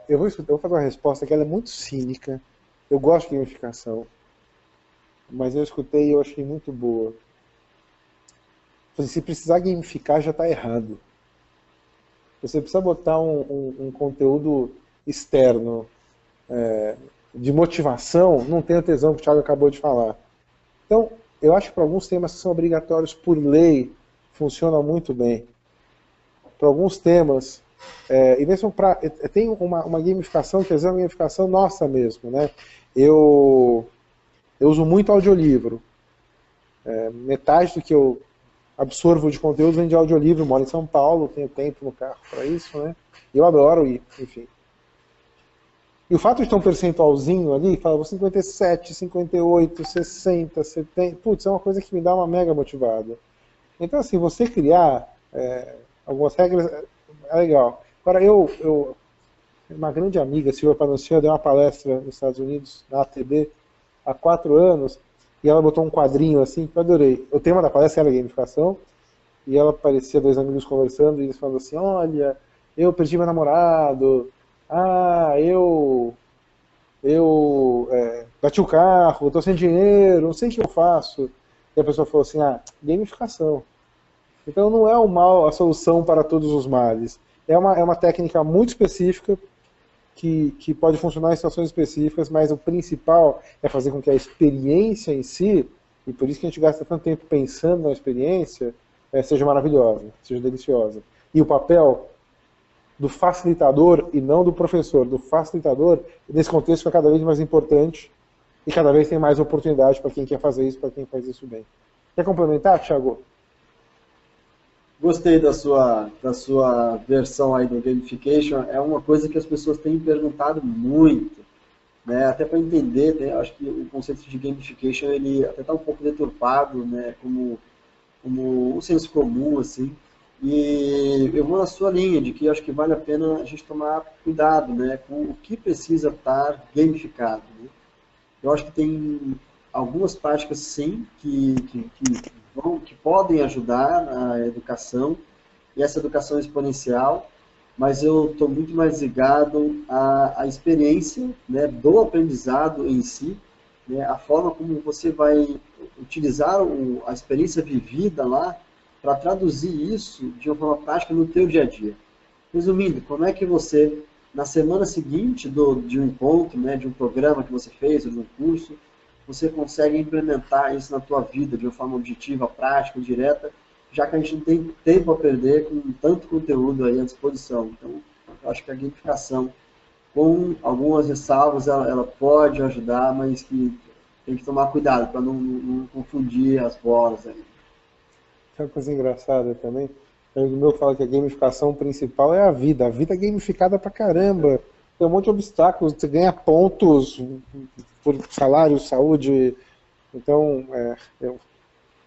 Eu vou fazer uma resposta que ela é muito cínica. Eu gosto de gamificação, mas eu escutei e eu achei muito boa. Se precisar gamificar, já está errado. Você precisa botar um conteúdo externo de motivação, não tem o tesão que o Thiago acabou de falar. Então, eu acho que para alguns temas que são obrigatórios por lei, funciona muito bem. Para alguns temas, e mesmo para... Tem uma gamificação, quer dizer, uma gamificação nossa mesmo, né? Eu uso muito audiolivro. Metade do que eu absorvo de conteúdo vem de audiolivro, moro em São Paulo, tenho tempo no carro para isso, né? Eu adoro ir, enfim. E o fato de ter um percentualzinho ali, fala 57, 58, 60, 70, putz, é uma coisa que me dá uma mega motivada. Então, assim, você criar algumas regras é legal. Agora, uma grande amiga, Silvia Panossian, deu uma palestra nos Estados Unidos, na ATB, há 4 anos, e ela botou um quadrinho assim, que eu adorei. O tema da palestra era gamificação, e ela parecia 2 amigos conversando, e eles falando assim, olha, eu perdi meu namorado, eu bati o carro, estou sem dinheiro, não sei o que eu faço. E a pessoa falou assim, gamificação. Então não é o mal a solução para todos os males. É uma técnica muito específica, que pode funcionar em situações específicas, mas o principal é fazer com que a experiência em si, e por isso que a gente gasta tanto tempo pensando na experiência, seja maravilhosa, seja deliciosa. E o papel do facilitador, e não do professor, do facilitador, nesse contexto é cada vez mais importante, e cada vez tem mais oportunidade para quem quer fazer isso, para quem faz isso bem. Quer complementar, Thiago? Gostei da sua versão aí do gamification, é uma coisa que as pessoas têm perguntado muito, né? Até para entender, acho que o conceito de gamification, ele até está um pouco deturpado, né? Como um senso comum, assim, e eu vou na sua linha de que acho que vale a pena a gente tomar cuidado, né? Com o que precisa estar gamificado, né? Eu acho que tem algumas práticas, sim, que podem ajudar na educação, e essa educação exponencial, mas eu estou muito mais ligado à experiência, né, do aprendizado em si, né, a forma como você vai utilizar a experiência vivida lá para traduzir isso de uma forma prática no teu dia a dia. Resumindo, como é que você, na semana seguinte de um encontro, né, de um programa que você fez, ou de um curso, você consegue implementar isso na tua vida de uma forma objetiva, prática, direta, já que a gente não tem tempo a perder com tanto conteúdo aí à disposição. Então, eu acho que a gamificação, com algumas ressalvas, ela pode ajudar, mas que tem que tomar cuidado para não confundir as bolas aí. Tem uma coisa engraçada também. O amigo meu fala que a gamificação principal é a vida. A vida é gamificada pra caramba. Tem um monte de obstáculos. Você ganha pontos por salário, saúde. Então,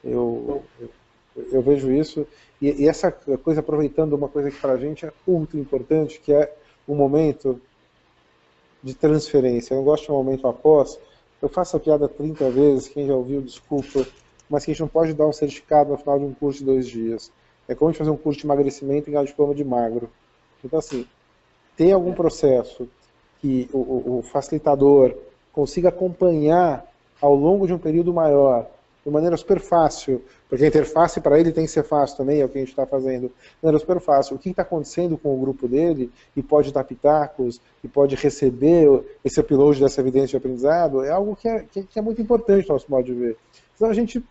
eu vejo isso. E essa coisa, aproveitando uma coisa que pra gente é ultra importante, que é o momento de transferência. Eu não gosto de um momento após. Eu faço a piada 30 vezes, quem já ouviu, desculpa, mas que a gente não pode dar um certificado no final de um curso de 2 dias. É como a gente fazer um curso de emagrecimento e ganhar diploma de magro. Então, assim, ter algum processo que o facilitador consiga acompanhar ao longo de um período maior, de maneira super fácil, porque a interface para ele tem que ser fácil também, é o que a gente está fazendo, de maneira super fácil, o que está acontecendo com o grupo dele, e pode dar pitacos, e pode receber esse upload dessa evidência de aprendizado, é algo que é muito importante no nosso modo de ver. Então a gente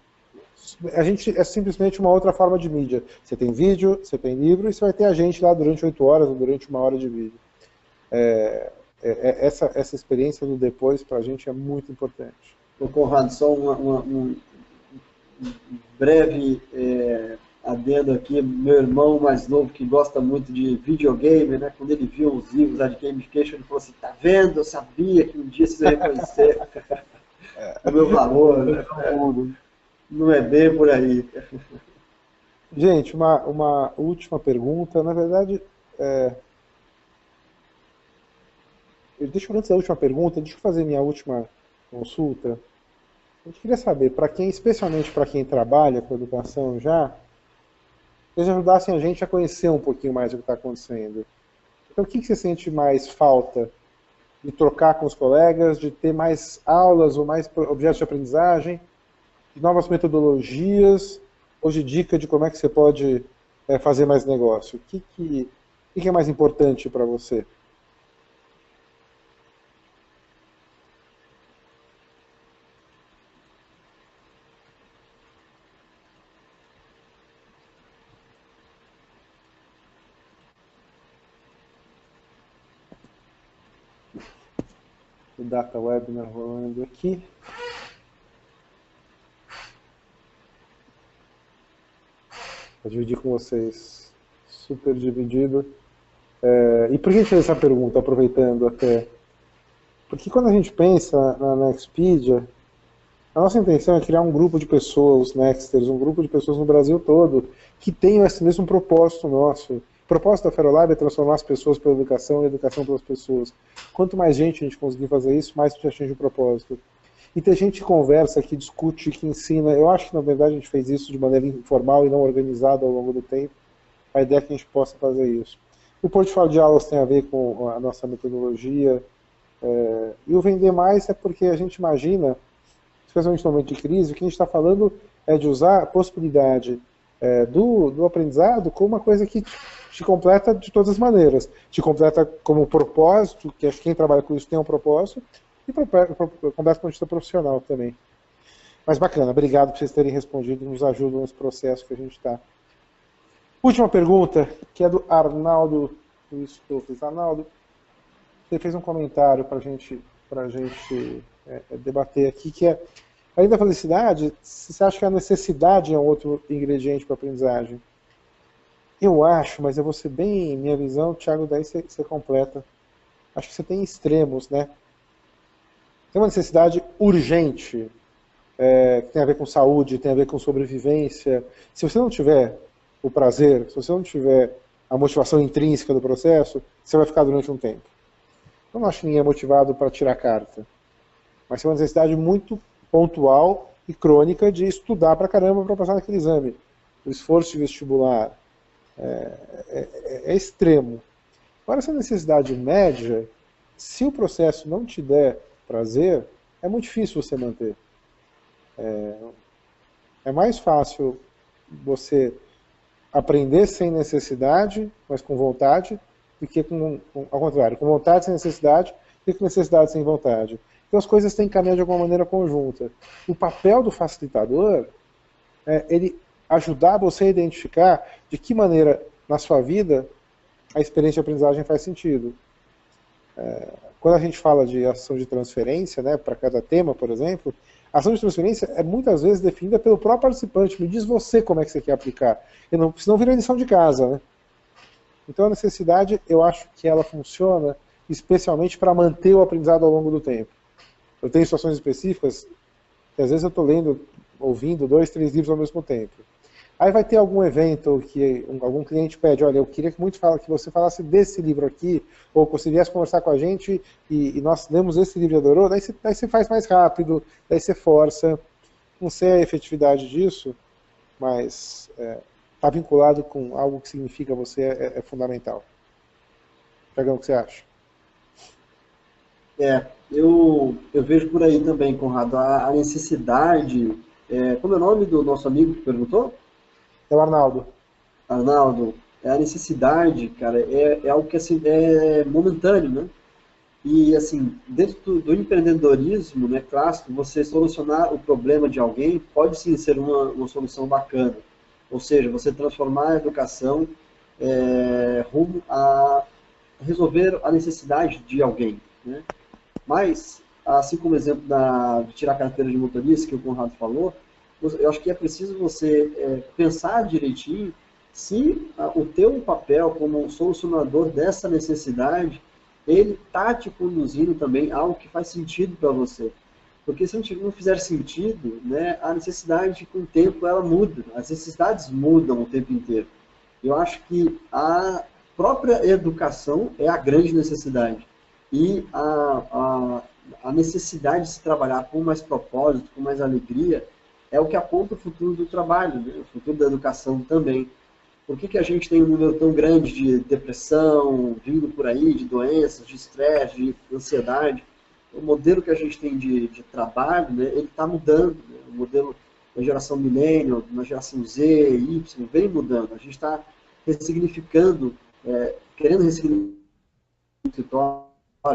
é simplesmente uma outra forma de mídia. Você tem vídeo, você tem livro, e você vai ter a gente lá durante 8 horas ou durante 1 hora de vídeo. Essa experiência do depois, para a gente, é muito importante. Ô, Conrado, só um breve adendo aqui. Meu irmão mais novo, que gosta muito de videogame, né? Quando ele viu os livros de gamification, ele falou assim, tá vendo? Eu sabia que um dia você ia reconhecer o meu valor. Né? Não é bem por aí. Gente, uma última pergunta. Na verdade, deixa eu antes da última pergunta, deixa eu fazer minha última consulta. A gente queria saber, para quem, especialmente para quem trabalha com educação já, eles ajudassem a gente a conhecer um pouquinho mais o que está acontecendo. Então, o que você sente mais falta de trocar com os colegas, de ter mais aulas ou mais objetos de aprendizagem, de novas metodologias, ou de dica de como é que você pode fazer mais negócio? O que é mais importante para você? O Data Webinar rolando aqui. Vou dividir com vocês. Super dividido. E por que eu fiz essa pergunta, aproveitando até? Porque quando a gente pensa na Nextpedia, a nossa intenção é criar um grupo de pessoas, os Nexters, um grupo de pessoas no Brasil todo, que tenham esse mesmo propósito nosso. O propósito da Ferrolab é transformar as pessoas pela educação e a educação pelas pessoas. Quanto mais gente a gente conseguir fazer isso, mais a gente atinge o propósito. E ter gente que conversa, que discute, que ensina. Eu acho que, na verdade, a gente fez isso de maneira informal e não organizada ao longo do tempo. A ideia é que a gente possa fazer isso. O portfólio de aulas tem a ver com a nossa metodologia. E o vender mais é porque a gente imagina, especialmente no momento de crise, o que a gente está falando é de usar a possibilidade do aprendizado como uma coisa que te completa de todas as maneiras. Te completa como propósito, que acho que quem trabalha com isso tem um propósito, e completa com vista profissional também. Mas bacana, obrigado por vocês terem respondido, nos ajudam nesse processo que a gente está. Última pergunta, que é do Arnaldo Luiz Torres. Arnaldo, você fez um comentário para a gente debater aqui, que é, além da felicidade, você acha que a necessidade é um outro ingrediente para a aprendizagem? Eu acho, mas eu vou ser bem, minha visão, Thiago, daí você completa. Acho que você tem extremos, né? Tem uma necessidade urgente, que tem a ver com saúde, tem a ver com sobrevivência. Se você não tiver o prazer, se você não tiver a motivação intrínseca do processo, você vai ficar durante um tempo. Eu não acho que ninguém é motivado para tirar carta. Mas tem uma necessidade muito pontual e crônica de estudar pra caramba para passar naquele exame. O esforço de vestibular é extremo. Agora, essa necessidade média, se o processo não te der prazer, é muito difícil você manter. É mais fácil você aprender sem necessidade, mas com vontade, do que ao contrário, com vontade sem necessidade, do que com necessidade sem vontade. Então as coisas têm que caminhar de alguma maneira conjunta. O papel do facilitador é ele ajudar você a identificar de que maneira na sua vida a experiência de aprendizagem faz sentido. Quando a gente fala de ação de transferência, né, para cada tema, por exemplo, a ação de transferência é muitas vezes definida pelo próprio participante. Me diz você como é que você quer aplicar. Senão vira lição de casa, né? Então a necessidade, eu acho que ela funciona especialmente para manter o aprendizado ao longo do tempo. Eu tenho situações específicas que às vezes eu estou lendo, ouvindo 2, 3 livros ao mesmo tempo. Aí vai ter algum evento que algum cliente pede, olha, eu queria que você falasse desse livro aqui, ou que você viesse conversar com a gente e nós lemos esse livro e adorou, daí você faz mais rápido, daí você força. Não sei a efetividade disso, mas está vinculado com algo que significa você é fundamental. Pegão, o que você acha? Eu vejo por aí também, Conrado, a necessidade... como é o nome do nosso amigo que perguntou? É o Arnaldo. Arnaldo, a necessidade, cara, é algo que assim, é momentâneo, né? E assim, dentro do empreendedorismo, né, clássico, você solucionar o problema de alguém pode sim ser uma solução bacana. Ou seja, você transformar a educação rumo a resolver a necessidade de alguém, né? Mas, assim como o exemplo de tirar a carteira de motorista, que o Conrado falou, eu acho que é preciso você pensar direitinho se o teu papel como solucionador dessa necessidade, ele está te conduzindo também a algo que faz sentido para você. Porque se não fizer sentido, né, a necessidade com o tempo ela muda, as necessidades mudam o tempo inteiro. Eu acho que a própria educação é a grande necessidade. E a necessidade de se trabalhar com mais propósito, com mais alegria, é o que aponta o futuro do trabalho, né? O futuro da educação também. Por que a gente tem um número tão grande de depressão vindo por aí, de doenças, de estresse, de ansiedade? O modelo que a gente tem de trabalho, né, ele está mudando. Né? O modelo da geração millennial, na geração Z, Y, vem mudando. A gente está ressignificando, querendo ressignificar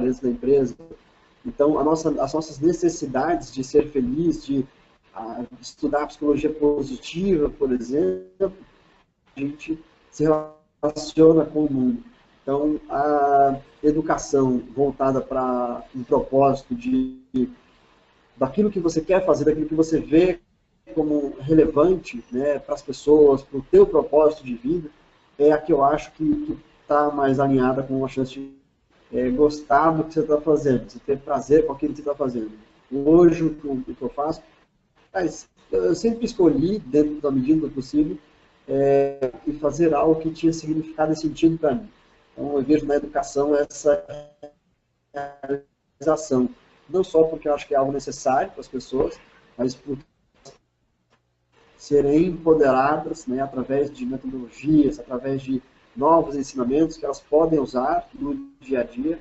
dentro da empresa. Então, as nossas necessidades de ser feliz, de estudar psicologia positiva, por exemplo, a gente se relaciona com o mundo. Então, a educação voltada para um propósito daquilo que você quer fazer, daquilo que você vê como relevante, né, para as pessoas, para o teu propósito de vida, é a que eu acho que está mais alinhada com a chance de gostar do que você está fazendo, você ter prazer com aquilo que você está fazendo. Hoje, o que eu faço, eu sempre escolhi, dentro da medida do possível, e fazer algo que tinha significado e sentido para mim. Então, eu vejo na educação essa realização, não só porque eu acho que é algo necessário para as pessoas, mas por serem empoderadas, né, através de metodologias, através de novos ensinamentos que elas podem usar no dia a dia.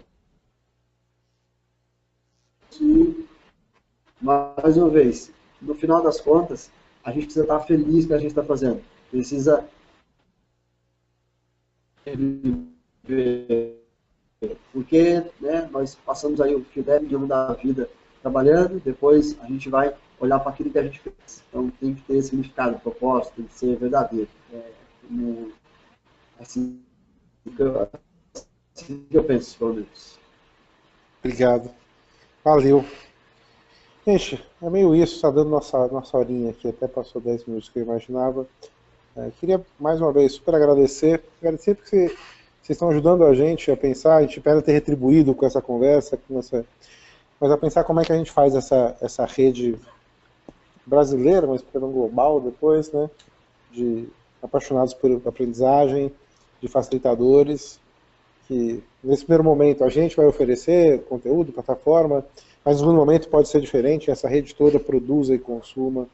E, mais uma vez, no final das contas, a gente precisa estar feliz com o que a gente está fazendo. Precisa viver. Porque, né, nós passamos aí o fio 10 anos da vida trabalhando, depois a gente vai olhar para aquilo que a gente fez. Então tem que ter significado, propósito, tem que ser verdadeiro. Assim que eu penso, pelo menos. Obrigado. Valeu. Gente, é meio isso, está dando nossa horinha aqui, até passou 10 minutos que eu imaginava. Queria, mais uma vez, super agradecer porque vocês estão ajudando a gente a pensar, a gente espera ter retribuído com essa conversa, mas a pensar como é que a gente faz essa rede brasileira, mas pelo global depois, né, de apaixonados por aprendizagem, de facilitadores, que nesse primeiro momento a gente vai oferecer conteúdo, plataforma, mas no segundo momento pode ser diferente, essa rede toda produza e consuma,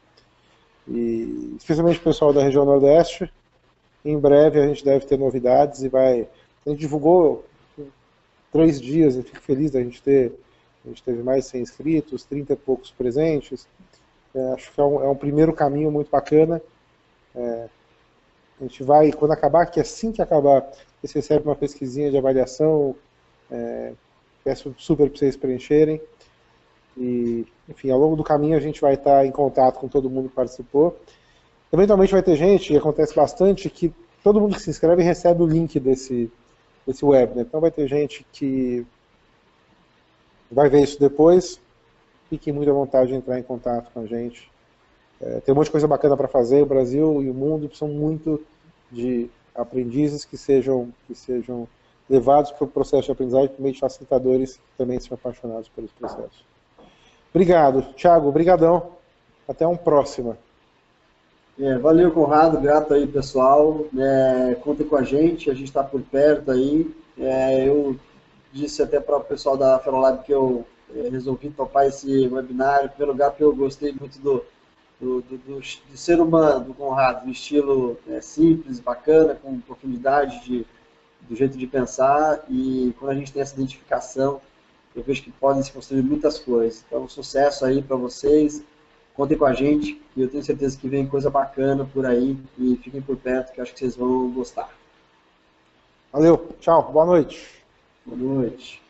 e especialmente o pessoal da região Nordeste. Em breve a gente deve ter novidades e a gente divulgou 3 dias, eu fico feliz da gente a gente teve mais de 100 inscritos, 30 e poucos presentes, acho que é um primeiro caminho muito bacana. A gente vai, quando acabar, que assim que acabar, você recebe uma pesquisinha de avaliação, peço super para vocês preencherem, e, enfim, ao longo do caminho a gente vai estar em contato com todo mundo que participou. Eventualmente vai ter gente, e acontece bastante, que todo mundo que se inscreve recebe o link desse web, né? Então vai ter gente que vai ver isso depois, fiquem muito à vontade de entrar em contato com a gente. Tem um monte de coisa bacana para fazer, o Brasil e o mundo precisam muito de aprendizes que sejam levados para o processo de aprendizagem por meio de facilitadores que também são apaixonados por esse processo. Obrigado, Thiago, brigadão, até uma próxima. Valeu, Conrado, grato aí, pessoal, contem com a gente está por perto aí, eu disse até para o pessoal da Ferrolab que eu resolvi topar esse webinário, em primeiro lugar porque eu gostei muito do ser humano, do Conrado, do estilo simples, bacana, com profundidade do jeito de pensar, e quando a gente tem essa identificação, eu vejo que podem se construir muitas coisas. Então, sucesso aí para vocês, contem com a gente, e eu tenho certeza que vem coisa bacana por aí, e fiquem por perto, que eu acho que vocês vão gostar. Valeu, tchau, boa noite. Boa noite.